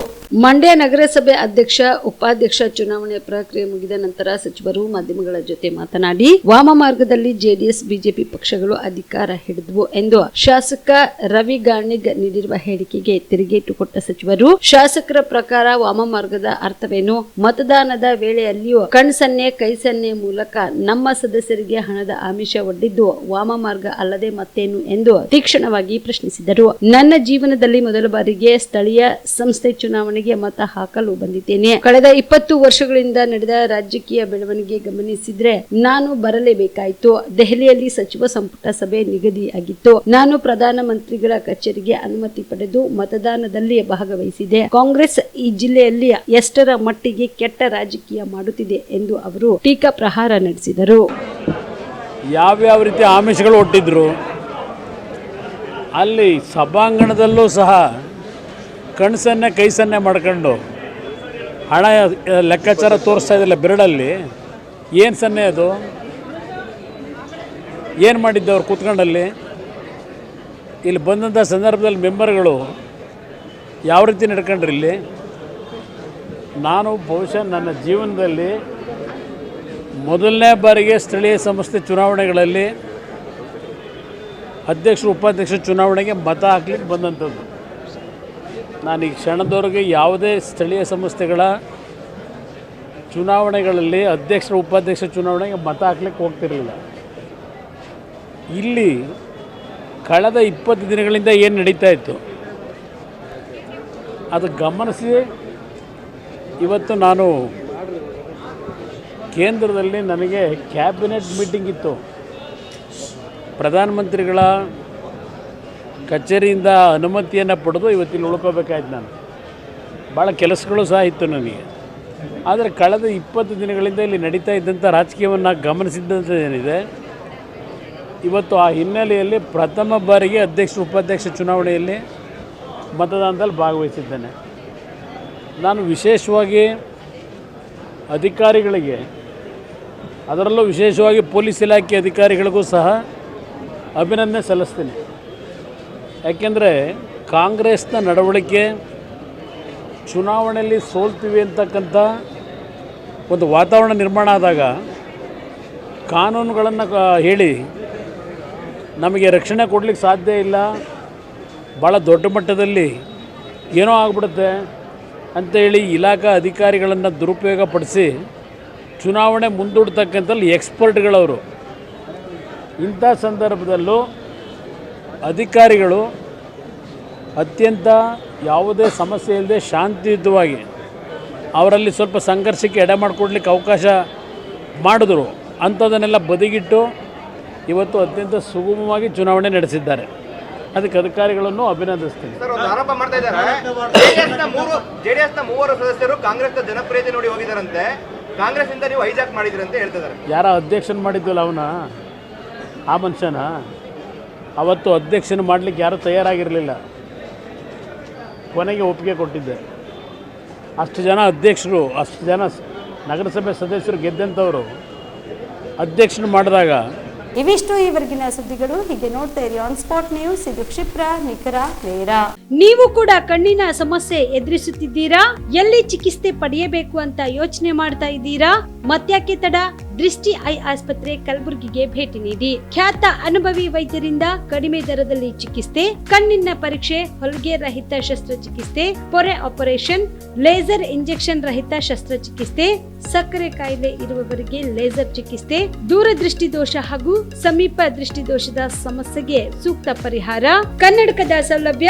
ಮಂಡ್ಯ ನಗರಸಭೆ ಅಧ್ಯಕ್ಷ ಉಪಾಧ್ಯಕ್ಷ ಚುನಾವಣೆ ಪ್ರಕ್ರಿಯೆ ಮುಗಿದ ನಂತರ ಸಚಿವರು ಮಾಧ್ಯಮಗಳ ಜೊತೆ ಮಾತನಾಡಿ, ವಾಮ ಮಾರ್ಗದಲ್ಲಿ ಜೆಡಿಎಸ್ ಬಿಜೆಪಿ ಪಕ್ಷಗಳು ಅಧಿಕಾರ ಹಿಡಿದವು ಎಂದು ಶಾಸಕ ರವಿ ಗಾಣಿಗ್ ನೀಡಿರುವ ಹೇಳಿಕೆಗೆ ತಿರುಗೇಟು ಕೊಟ್ಟ ಸಚಿವರು, ಶಾಸಕರ ಪ್ರಕಾರ ವಾಮ ಮಾರ್ಗದ ಅರ್ಥವೇನು? ಮತದಾನದ ವೇಳೆಯಲ್ಲಿಯೂ ಕಣ್ಸನ್ನೆ ಕೈಸನ್ನೆ ಮೂಲಕ ನಮ್ಮ ಸದಸ್ಯರಿಗೆ ಹಣದ ಆಮಿಷ ಒಡ್ಡಿದ್ದು ವಾಮ ಮಾರ್ಗ ಅಲ್ಲದೆ ಮತ್ತೇನು ಎಂದು ತೀಕ್ಷ್ಣವಾಗಿ ಪ್ರಶ್ನಿಸಿದರು. ನನ್ನ ಜೀವನದಲ್ಲಿ ಮೊದಲ ಬಾರಿಗೆ ಸ್ಥಳೀಯ ಸಂಸ್ಥೆ ಚುನಾವಣೆಗೆ ಮತ ಹಾಕಲು ಬಂದಿದ್ದೇನೆ. ಕಳೆದ 20 ವರ್ಷಗಳಿಂದ ನಡೆದ ರಾಜಕೀಯ ಬೆಳವಣಿಗೆ ಗಮನಿಸಿದ್ರೆ ನಾನು ಬರಲೇಬೇಕಾಯಿತು. ದೆಹಲಿಯಲ್ಲಿ ಸಚಿವ ಸಂಪುಟ ಸಭೆ ನಿಗದಿಯಾಗಿತ್ತು. ನಾನು ಪ್ರಧಾನಮಂತ್ರಿಗಳ ಕಚೇರಿಗೆ ಅನುಮತಿ ಪಡೆದು ಮತದಾನದಲ್ಲಿ ಭಾಗವಹಿಸಿದೆ. ಕಾಂಗ್ರೆಸ್ ಈ ಜಿಲ್ಲೆಯಲ್ಲಿ ಎಷ್ಟರ ಮಟ್ಟಿಗೆ ಕೆಟ್ಟ ರಾಜಕೀಯ ಮಾಡುತ್ತಿದೆ ಎಂದು ಅವರು ಟೀಕಾ ಪ್ರಹಾರ ನಡೆಸಿದರು. ಯಾವ್ಯಾವ ರೀತಿ ಆಮಿಷಗಳು ಒಟ್ಟಿದ್ರು, ಅಲ್ಲಿ ಸಭಾಂಗಣದಲ್ಲೂ ಸಹ ಕಣ್ಸನ್ನೆ ಕೈ ಸನ್ನೆ ಮಾಡ್ಕೊಂಡು ಹಣ ಲೆಕ್ಕಾಚಾರ ತೋರಿಸ್ತಾ ಇದ್ದಿಲ್ಲ ಬೆರಳಲ್ಲಿ. ಏನು ಸನ್ನೆ ಅದು? ಏನು ಮಾಡಿದ್ದು ಅವ್ರು ಕೂತ್ಕೊಂಡಲ್ಲಿ? ಇಲ್ಲಿ ಬಂದಂಥ ಸಂದರ್ಭದಲ್ಲಿ ಮೆಂಬರ್ಗಳು ಯಾವ ರೀತಿ ನಡ್ಕೊಂಡ್ರಿ ಇಲ್ಲಿ? ನಾನು ಬಹುಶಃ ನನ್ನ ಜೀವನದಲ್ಲಿ ಮೊದಲನೇ ಬಾರಿಗೆ ಸ್ಥಳೀಯ ಸಂಸ್ಥೆ ಚುನಾವಣೆಗಳಲ್ಲಿ ಅಧ್ಯಕ್ಷರು ಉಪಾಧ್ಯಕ್ಷ ಚುನಾವಣೆಗೆ ಮತ ಹಾಕ್ಲಿಕ್ಕೆ ಬಂದಂಥದ್ದು. ನಾನು ಈ ಕ್ಷಣದವರೆಗೆ ಯಾವುದೇ ಸ್ಥಳೀಯ ಸಂಸ್ಥೆಗಳ ಚುನಾವಣೆಗಳಲ್ಲಿ ಅಧ್ಯಕ್ಷರು ಉಪಾಧ್ಯಕ್ಷ ಚುನಾವಣೆಗೆ ಮತ ಹಾಕ್ಲಿಕ್ಕೆ ಹೋಗ್ತಿರಲಿಲ್ಲ. ಇಲ್ಲಿ ಕಳೆದ 20 ದಿನಗಳಿಂದ ಏನು ನಡೀತಾ ಇತ್ತು ಅದು ಗಮನಿಸಿ ಇವತ್ತು ನಾನು ಕೇಂದ್ರದಲ್ಲಿ ನನಗೆ ಕ್ಯಾಬಿನೆಟ್ ಮೀಟಿಂಗ್ ಇತ್ತು. ಪ್ರಧಾನಮಂತ್ರಿಗಳ ಕಚೇರಿಯಿಂದ ಅನುಮತಿಯನ್ನು ಪಡೆದು ಇವತ್ತಿಲ್ಲಿ ಉಳ್ಕೋಬೇಕಾಯ್ತು. ನಾನು ಭಾಳ ಕೆಲಸಗಳು ಸಹ ಇತ್ತು ನನಗೆ. ಆದರೆ ಕಳೆದ 20 ದಿನಗಳಿಂದ ಇಲ್ಲಿ ನಡೀತಾ ಇದ್ದಂಥ ರಾಜಕೀಯವನ್ನು ಗಮನಿಸಿದ್ದೇನಿದೆ, ಇವತ್ತು ಆ ಹಿನ್ನೆಲೆಯಲ್ಲಿ ಪ್ರಥಮ ಬಾರಿಗೆ ಅಧ್ಯಕ್ಷ ಉಪಾಧ್ಯಕ್ಷ ಚುನಾವಣೆಯಲ್ಲಿ ಮತದಾನದಲ್ಲಿ ಭಾಗವಹಿಸಿದ್ದೇನೆ. ನಾನು ವಿಶೇಷವಾಗಿ ಅಧಿಕಾರಿಗಳಿಗೆ, ಅದರಲ್ಲೂ ವಿಶೇಷವಾಗಿ ಪೊಲೀಸ್ ಇಲಾಖೆ ಅಧಿಕಾರಿಗಳಿಗೂ ಸಹ ಅಭಿನಂದನೆ ಸಲ್ಲಿಸ್ತೀನಿ. ಯಾಕೆಂದರೆ ಕಾಂಗ್ರೆಸ್ನ ನಡವಳಿಕೆ ಚುನಾವಣೆಯಲ್ಲಿ ಸೋಲ್ತೀವಿ ಅಂತಕ್ಕಂಥ ಒಂದು ವಾತಾವರಣ ನಿರ್ಮಾಣ ಆದಾಗ ಕಾನೂನುಗಳನ್ನು ಹೇಳಿ ನಮಗೆ ರಕ್ಷಣೆ ಕೊಡಲಿಕ್ಕೆ ಸಾಧ್ಯ ಇಲ್ಲ, ಭಾಳ ದೊಡ್ಡ ಮಟ್ಟದಲ್ಲಿ ಏನೋ ಆಗ್ಬಿಡುತ್ತೆ ಅಂತೇಳಿ ಇಲಾಖಾ ಅಧಿಕಾರಿಗಳನ್ನು ದುರುಪಯೋಗಪಡಿಸಿ ಚುನಾವಣೆ ಮುಂದೂಡ್ತಕ್ಕಂಥಲ್ಲಿ ಎಕ್ಸ್ಪರ್ಟ್ಗಳವರು. ಇಂಥ ಸಂದರ್ಭದಲ್ಲೂ ಅಧಿಕಾರಿಗಳು ಅತ್ಯಂತ ಯಾವುದೇ ಸಮಸ್ಯೆ ಇಲ್ಲದೆ ಶಾಂತಿಯುತವಾಗಿ ಅವರಲ್ಲಿ ಸ್ವಲ್ಪ ಸಂಘರ್ಷಕ್ಕೆ ಎಡೆ ಮಾಡಿಕೊಡ್ಲಿಕ್ಕೆ ಅವಕಾಶ ಮಾಡಿದ್ರು. ಅಂಥದನ್ನೆಲ್ಲ ಬದಿಗಿಟ್ಟು ಇವತ್ತು ಅತ್ಯಂತ ಸುಗಮವಾಗಿ ಚುನಾವಣೆ ನಡೆಸಿದ್ದಾರೆ. ಅದಕ್ಕೆ ಅಧಿಕಾರಿಗಳನ್ನು ಅಭಿನಂದಿಸ್ತೀನಿ. ಆರೋಪ ಮಾಡ್ತಾ ಇದ್ದಾರೆ, ಜೆಡಿಎಸ್ನ 3 ಸದಸ್ಯರು ಕಾಂಗ್ರೆಸ್ನ ಜನಪ್ರಿಯತೆ ನೋಡಿ ಹೋಗಿದ್ದಾರಂತೆ, ಕಾಂಗ್ರೆಸ್ನಿಂದ ನೀವು ಹೈಜಾಕ್ ಮಾಡಿದ್ರಿ ಅಂತ ಹೇಳ್ತಿದ್ದಾರೆ. ಯಾರ ಅಧ್ಯಕ್ಷನ ಮಾಡಿದ್ವಲ್ಲ ಅವನ, ಆ ಮನುಷ್ಯನ ಅವತ್ತು ಅಧ್ಯಕ್ಷನ ಮಾಡಲಿಕ್ಕೆ ಯಾರೂ ತಯಾರಾಗಿರಲಿಲ್ಲ. ಕೊನೆಗೆ ಒಪ್ಪಿಗೆ ಕೊಟ್ಟಿದ್ದೆ. ಅಷ್ಟು ಜನ ಅಧ್ಯಕ್ಷರು, ಅಷ್ಟು ಜನ ನಗರಸಭೆ ಸದಸ್ಯರು ಗೆದ್ದಂಥವರು ಅಧ್ಯಕ್ಷನ ಮಾಡಿದಾಗ. ಇವಿಷ್ಟು ಈವರೆಗಿನ ಸುದ್ದಿಗಳು. ಹೀಗೆ ನೋಡ್ತಾ ಇರಿ ಆನ್ ಸ್ಪಾಟ್ ನ್ಯೂಸ್. ಇದು ಕ್ಷಿಪ್ರ, ನಿಖರ, ನೇರ. ನೀವು ಕೂಡ ಕಣ್ಣಿನ ಸಮಸ್ಯೆ ಎದುರಿಸುತ್ತಿದ್ದೀರಾ? ಎಲ್ಲಿ ಚಿಕಿತ್ಸೆ ಪಡೆಯಬೇಕು ಅಂತ ಯೋಚನೆ ಮಾಡ್ತಾ ಇದ್ದೀರಾ? ಮತ್ಯಾಕೆ ತಡ? ದೃಷ್ಟಿ ಐ ಆಸ್ಪತ್ರೆ ಕಲಬುರಗಿಗೆ ಭೇಟಿ ನೀಡಿ. ಖ್ಯಾತ ಅನುಭವಿ ವೈದ್ಯರಿಂದ ಕಡಿಮೆ ದರದಲ್ಲಿ ಚಿಕಿತ್ಸೆ, ಕಣ್ಣಿನ ಪರೀಕ್ಷೆ, ಹೊಲಿಗೆ ರಹಿತ ಶಸ್ತ್ರಚಿಕಿತ್ಸೆ, ಪೊರೆ ಆಪರೇಷನ್, ಲೇಸರ್ ಇಂಜೆಕ್ಷನ್ ರಹಿತ ಶಸ್ತ್ರಚಿಕಿತ್ಸೆ, ಸಕ್ಕರೆ ಕಾಯಿಲೆ ಇರುವವರಿಗೆ ಲೇಸರ್ ಚಿಕಿತ್ಸೆ, ದೂರದೃಷ್ಟಿ ದೋಷ ಹಾಗೂ ಸಮೀಪ ದೃಷ್ಟಿ ದೋಷದ ಸಮಸ್ಯೆಗೆ ಸೂಕ್ತ ಪರಿಹಾರ, ಕನ್ನಡಕದ ಸೌಲಭ್ಯ,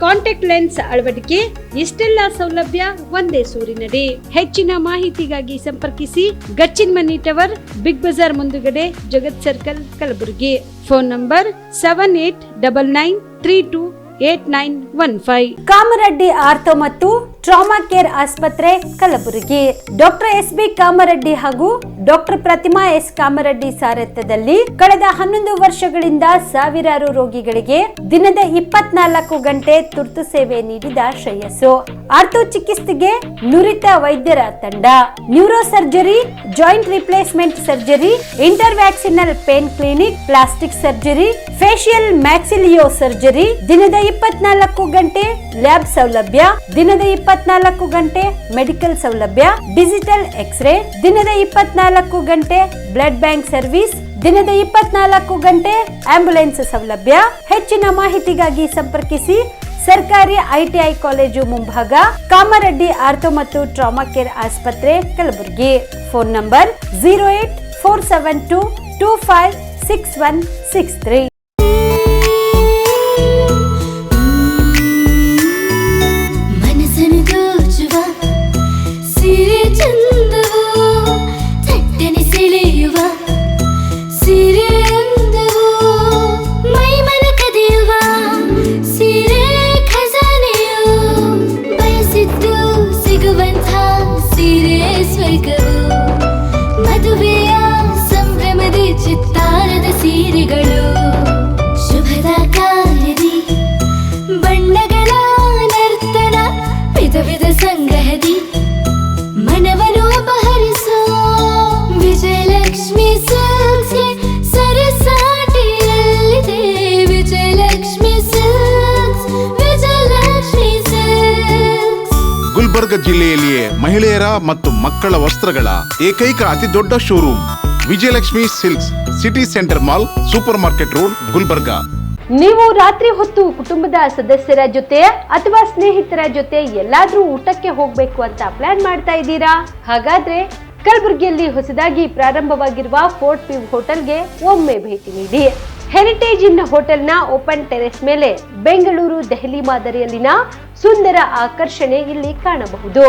ಕಾಂಟ್ಯಾಕ್ಟ್ ಲೆನ್ಸ್ ಅಳವಡಿಕೆ, ಇಷ್ಟೆಲ್ಲ ಸೌಲಭ್ಯ ಒಂದೇ ಸೂರಿನಡಿ. ಹೆಚ್ಚಿನ ಮಾಹಿತಿಗಾಗಿ ಸಂಪರ್ಕಿಸಿ Gachchin Mani tower, Big Bazaar ಮುಂದುಗಡೆ, Jagat circle, Kalaburagi. Phone number 7899328915. Kamareddy ortho ಮತ್ತು ಟ್ರಾಮಾ ಕೇರ್ ಆಸ್ಪತ್ರೆ ಕಲಬುರಗಿ. ಡಾಕ್ಟರ್ SB ಕಾಮರೆಡ್ಡಿ ಹಾಗೂ ಡಾಕ್ಟರ್ ಪ್ರತಿಮಾ S ಕಾಮರೆಡ್ಡಿ ಸಾರಥ್ಯದಲ್ಲಿ ಕಳೆದ 11 ವರ್ಷಗಳಿಂದ ಸಾವಿರಾರು ರೋಗಿಗಳಿಗೆ ದಿನದ 24 ಗಂಟೆ ತುರ್ತು ಸೇವೆ ನೀಡಿದ ಶ್ರೇಯಸ್ಸು. ಆರ್ಥೋ ಚಿಕಿತ್ಸೆಗೆ ನುರಿತ ವೈದ್ಯರ ತಂಡ, neuro surgery, joint replacement surgery, interventional pain clinic, plastic surgery, facial maxillo surgery, ದಿನದ 24 ಗಂಟೆ ಲ್ಯಾಬ್ ಸೌಲಭ್ಯ, ದಿನದ 24 ಗಂಟೆ ಮೆಡಿಕಲ್ ಸೌಲಭ್ಯ, ಡಿಜಿಟಲ್ ಎಕ್ಸ್ರೇ, ದಿನದ 24 ಗಂಟೆ ಬ್ಲಡ್ ಬ್ಯಾಂಕ್ ಸರ್ವಿಸ್, ದಿನದ 24 ಗಂಟೆ ಆಂಬ್ಯುಲೆನ್ಸ್ ಸೌಲಭ್ಯ. ಹೆಚ್ಚಿನ ಮಾಹಿತಿಗಾಗಿ ಸಂಪರ್ಕಿಸಿ ಸರ್ಕಾರಿ ITI ಕಾಲೇಜು ಮುಂಭಾಗ, ಕಾಮರೆಡ್ಡಿ ಆರ್ಥೋ ಮತ್ತು ಟ್ರಾಮಾ ಕೇರ್ ಆಸ್ಪತ್ರೆ ಕಲಬುರಗಿ. Phone number 08472256163. ಮದುವೆಯ ಸಂಭ್ರಮದ ಚಿತ್ತಾರದ ಜಿಲ್ಲೆಯಲ್ಲಿಯೇ ಮಹಿಳೆಯರ ಮತ್ತು ಮಕ್ಕಳ ವಸ್ತ್ರಗಳ ಏಕೈಕ ಅತಿ ದೊಡ್ಡ showroom Vijayalakshmi silks, city centre mall, super market road, Gulbarga. ನೀವು ರಾತ್ರಿ ಹೊತ್ತು ಕುಟುಂಬದ ಸದಸ್ಯರ ಜೊತೆ ಅಥವಾ ಸ್ನೇಹಿತರ ಜೊತೆ ಎಲ್ಲಾದ್ರೂ ಊಟಕ್ಕೆ ಹೋಗ್ಬೇಕು ಅಂತ ಪ್ಲಾನ್ ಮಾಡ್ತಾ ಇದ್ದೀರಾ? ಹಾಗಾದ್ರೆ ಕಲಬುರಗಿಯಲ್ಲಿ ಹೊಸದಾಗಿ ಪ್ರಾರಂಭವಾಗಿರುವ ಫೋರ್ಟ್ ವ್ಯೂ ಹೋಟೆಲ್ಗೆ ಒಮ್ಮೆ ಭೇಟಿ ನೀಡಿ. ಹೆರಿಟೇಜ್ ಇನ್ ಹೋಟೆಲ್ನ ಓಪನ್ ಟೆರೆಸ್ ಮೇಲೆ ಬೆಂಗಳೂರು, ದೆಹಲಿ ಮಾದರಿಯಲ್ಲಿನ ಸುಂದರ ಆಕರ್ಷಣೆ ಇಲ್ಲಿ ಕಾಣಬಹುದು.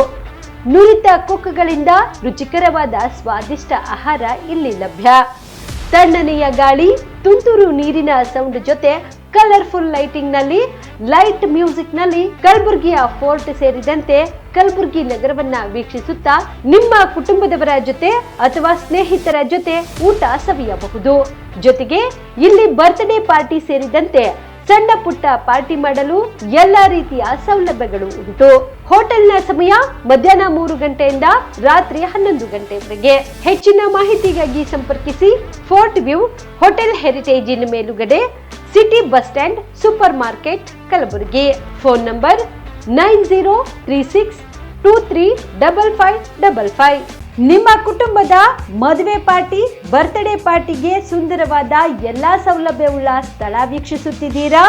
ನುರಿತ ಕುಕ್ಗಳಿಂದ ರುಚಿಕರವಾದ ಸ್ವಾದಿಷ್ಟ ಆಹಾರ ಇಲ್ಲಿ ಲಭ್ಯ. ತಣ್ಣನೆಯ ಗಾಳಿ, ತುಂತುರು ನೀರಿನ ಸೌಂಡ್ ಜೊತೆ ಕಲರ್ಫುಲ್ ಲೈಟಿಂಗ್ ನಲ್ಲಿ, ಲೈಟ್ ಮ್ಯೂಸಿಕ್ ನಲ್ಲಿ ಕಲಬುರಗಿಯ ಫೋರ್ಟ್ ಸೇರಿದಂತೆ ಕಲಬುರಗಿ ನಗರವನ್ನ ವೀಕ್ಷಿಸುತ್ತಾ ನಿಮ್ಮ ಕುಟುಂಬದವರ ಜೊತೆ ಅಥವಾ ಸ್ನೇಹಿತರ ಜೊತೆ ಊಟ ಸವಿಯಬಹುದು. ಜೊತೆಗೆ ಇಲ್ಲಿ ಬರ್ತ್ಡೇ ಪಾರ್ಟಿ ಸೇರಿದಂತೆ ಸಣ್ಣ ಪುಟ್ಟ ಪಾರ್ಟಿ ಮಾಡಲು ಎಲ್ಲಾ ರೀತಿಯ ಸೌಲಭ್ಯಗಳು ಉಂಟು. ಹೋಟೆಲ್ನ ಸಮಯ ಮಧ್ಯಾಹ್ನ 3 ಗಂಟೆಯಿಂದ ರಾತ್ರಿ 11 ಗಂಟೆವರೆಗೆ. ಹೆಚ್ಚಿನ ಮಾಹಿತಿಗಾಗಿ ಸಂಪರ್ಕಿಸಿ ಫೋರ್ಟ್ ವ್ಯೂ ಹೋಟೆಲ್, ಹೆರಿಟೇಜ್ ಇನ್ ಮೇಲುಗಡೆ, city bus stand, super market, Kalaburagi. Phone number 9036235555. ನಿಮ್ಮ ಕುಟುಂಬದ ಮದುವೆ ಪಾರ್ಟಿ, ಬರ್ತ್ಡೇ ಪಾರ್ಟಿಗೆ ಸುಂದರವಾದ ಎಲ್ಲಾ ಸೌಲಭ್ಯವುಳ್ಳ ಸ್ಥಳ ವೀಕ್ಷಿಸುತ್ತಿದ್ದೀರಾ?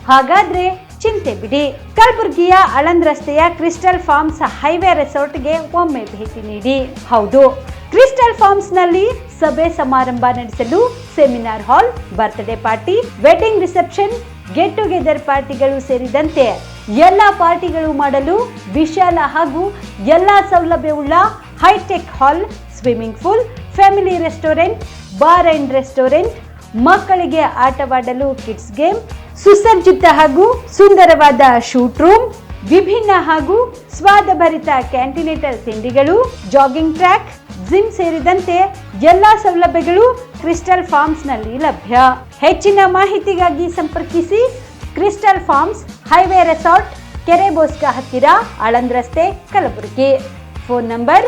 ಹಾಗಾದ್ರೆ ಚಿಂತೆ ಬಿಡಿ. ಕಲಬುರಗಿಯ ಆಳಂದ್ ರಸ್ತೆಯ ಕ್ರಿಸ್ಟಲ್ ಫಾರ್ಮ್ಸ್ ಹೈವೇ ರೆಸಾರ್ಟ್ಗೆ ಒಮ್ಮೆ ಭೇಟಿ ನೀಡಿ. ಹೌದು, ಕ್ರಿಸ್ಟಲ್ ಫಾರ್ಮ್ಸ್ ನಲ್ಲಿ ಸಭೆ ಸಮಾರಂಭ ನಡೆಸಲು seminar hall, birthday party, wedding reception, get together ಪಾರ್ಟಿಗಳು ಸೇರಿದಂತೆ ಎಲ್ಲ ಪಾರ್ಟಿಗಳು ಮಾಡಲು ವಿಶಾಲ ಹಾಗೂ ಎಲ್ಲ ಸೌಲಭ್ಯವುಳ್ಳ hi tech hall, swimming pool, family restaurant, bar and restaurant, ಮಕ್ಕಳಿಗೆ ಆಟವಾಡಲು ಕಿಡ್ಸ್ ಗೇಮ್, ಸುಸಜ್ಜಿತ ಹಾಗೂ ಸುಂದರವಾದ ಶೂಟ್ ರೂಮ್, ವಿಭಿನ್ನ ಹಾಗೂ ಸ್ವಾದಭರಿತ ಕ್ಯಾಂಟಿನೇಟರ್ ತಿಂಡಿಗಳು, ಜಾಗಿಂಗ್ ಟ್ರ್ಯಾಕ್, ಜಿಮ್ ಸೇರಿದಂತೆ ಎಲ್ಲಾ ಸೌಲಭ್ಯಗಳು ಕ್ರಿಸ್ಟಲ್ ಫಾರ್ಮ್ಸ್ ನಲ್ಲಿ ಲಭ್ಯ. ಹೆಚ್ಚಿನ ಮಾಹಿತಿಗಾಗಿ ಸಂಪರ್ಕಿಸಿ ಕ್ರಿಸ್ಟಲ್ ಫಾರ್ಮ್ಸ್ ಹೈವೇ ರೆಸಾರ್ಟ್, ಕೆರೆ ಬೋಸ್ಕಾ ಹತ್ತಿರ, ಆಳಂದ್ ರಸ್ತೆ, ಕಲಬುರಗಿ. Phone number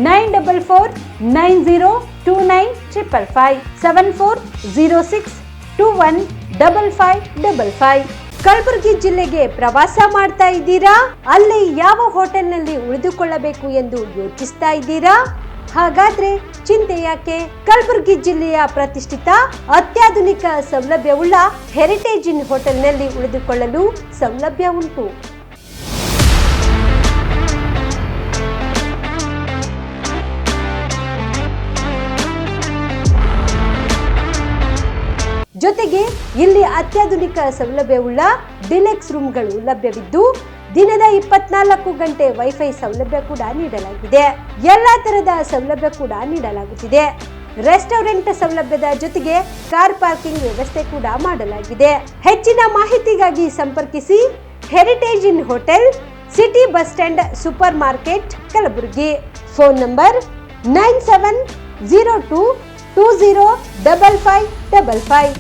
9490295555 7406215555. ಕಲಬುರಗಿ ಜಿಲ್ಲೆಗೆ ಪ್ರವಾಸ ಮಾಡ್ತಾ ಇದ್ದೀರಾ? ಅಲ್ಲಿ ಯಾವ ಹೋಟೆಲ್ನಲ್ಲಿ ಉಳಿದುಕೊಳ್ಳಬೇಕು ಎಂದು ಯೋಚಿಸ್ತಾ ಇದ್ದೀರಾ? ಹಾಗಾದ್ರೆ ಚಿಂತೆ ಯಾಕೆ? ಕಲಬುರಗಿ ಜಿಲ್ಲೆಯ ಪ್ರತಿಷ್ಠಿತ ಅತ್ಯಾಧುನಿಕ ಸೌಲಭ್ಯವುಳ್ಳ ಹೆರಿಟೇಜ್ ಇನ್ ಹೋಟೆಲ್ನಲ್ಲಿ ಉಳಿದುಕೊಳ್ಳಲು ಸೌಲಭ್ಯ ಉಂಟು. ಜೊತೆಗೆ ಇಲ್ಲಿ ಅತ್ಯಾಧುನಿಕ ಸೌಲಭ್ಯವುಳ್ಳ ಡಿಲೆಕ್ಸ್ ರೂಮ್ಗಳು ಲಭ್ಯವಿದ್ದು ದಿನದ 24 ಗಂಟೆ ವೈಫೈ ಸೌಲಭ್ಯ ಕೂಡ ನೀಡಲಾಗಿದೆ. ಎಲ್ಲಾ ತರಹದ ಸೌಲಭ್ಯ ಕೂಡ ನೀಡಲಾಗುತ್ತಿದೆ. ರೆಸ್ಟೋರೆಂಟ್ ಸೌಲಭ್ಯದ ಜೊತೆಗೆ ಕಾರ್ ಪಾರ್ಕಿಂಗ್ ವ್ಯವಸ್ಥೆ ಕೂಡ ಮಾಡಲಾಗಿದೆ. ಹೆಚ್ಚಿನ ಮಾಹಿತಿಗಾಗಿ ಸಂಪರ್ಕಿಸಿ heritage inn hotel, city bus stand, super market, Kalaburagi. Phone number 9702205555.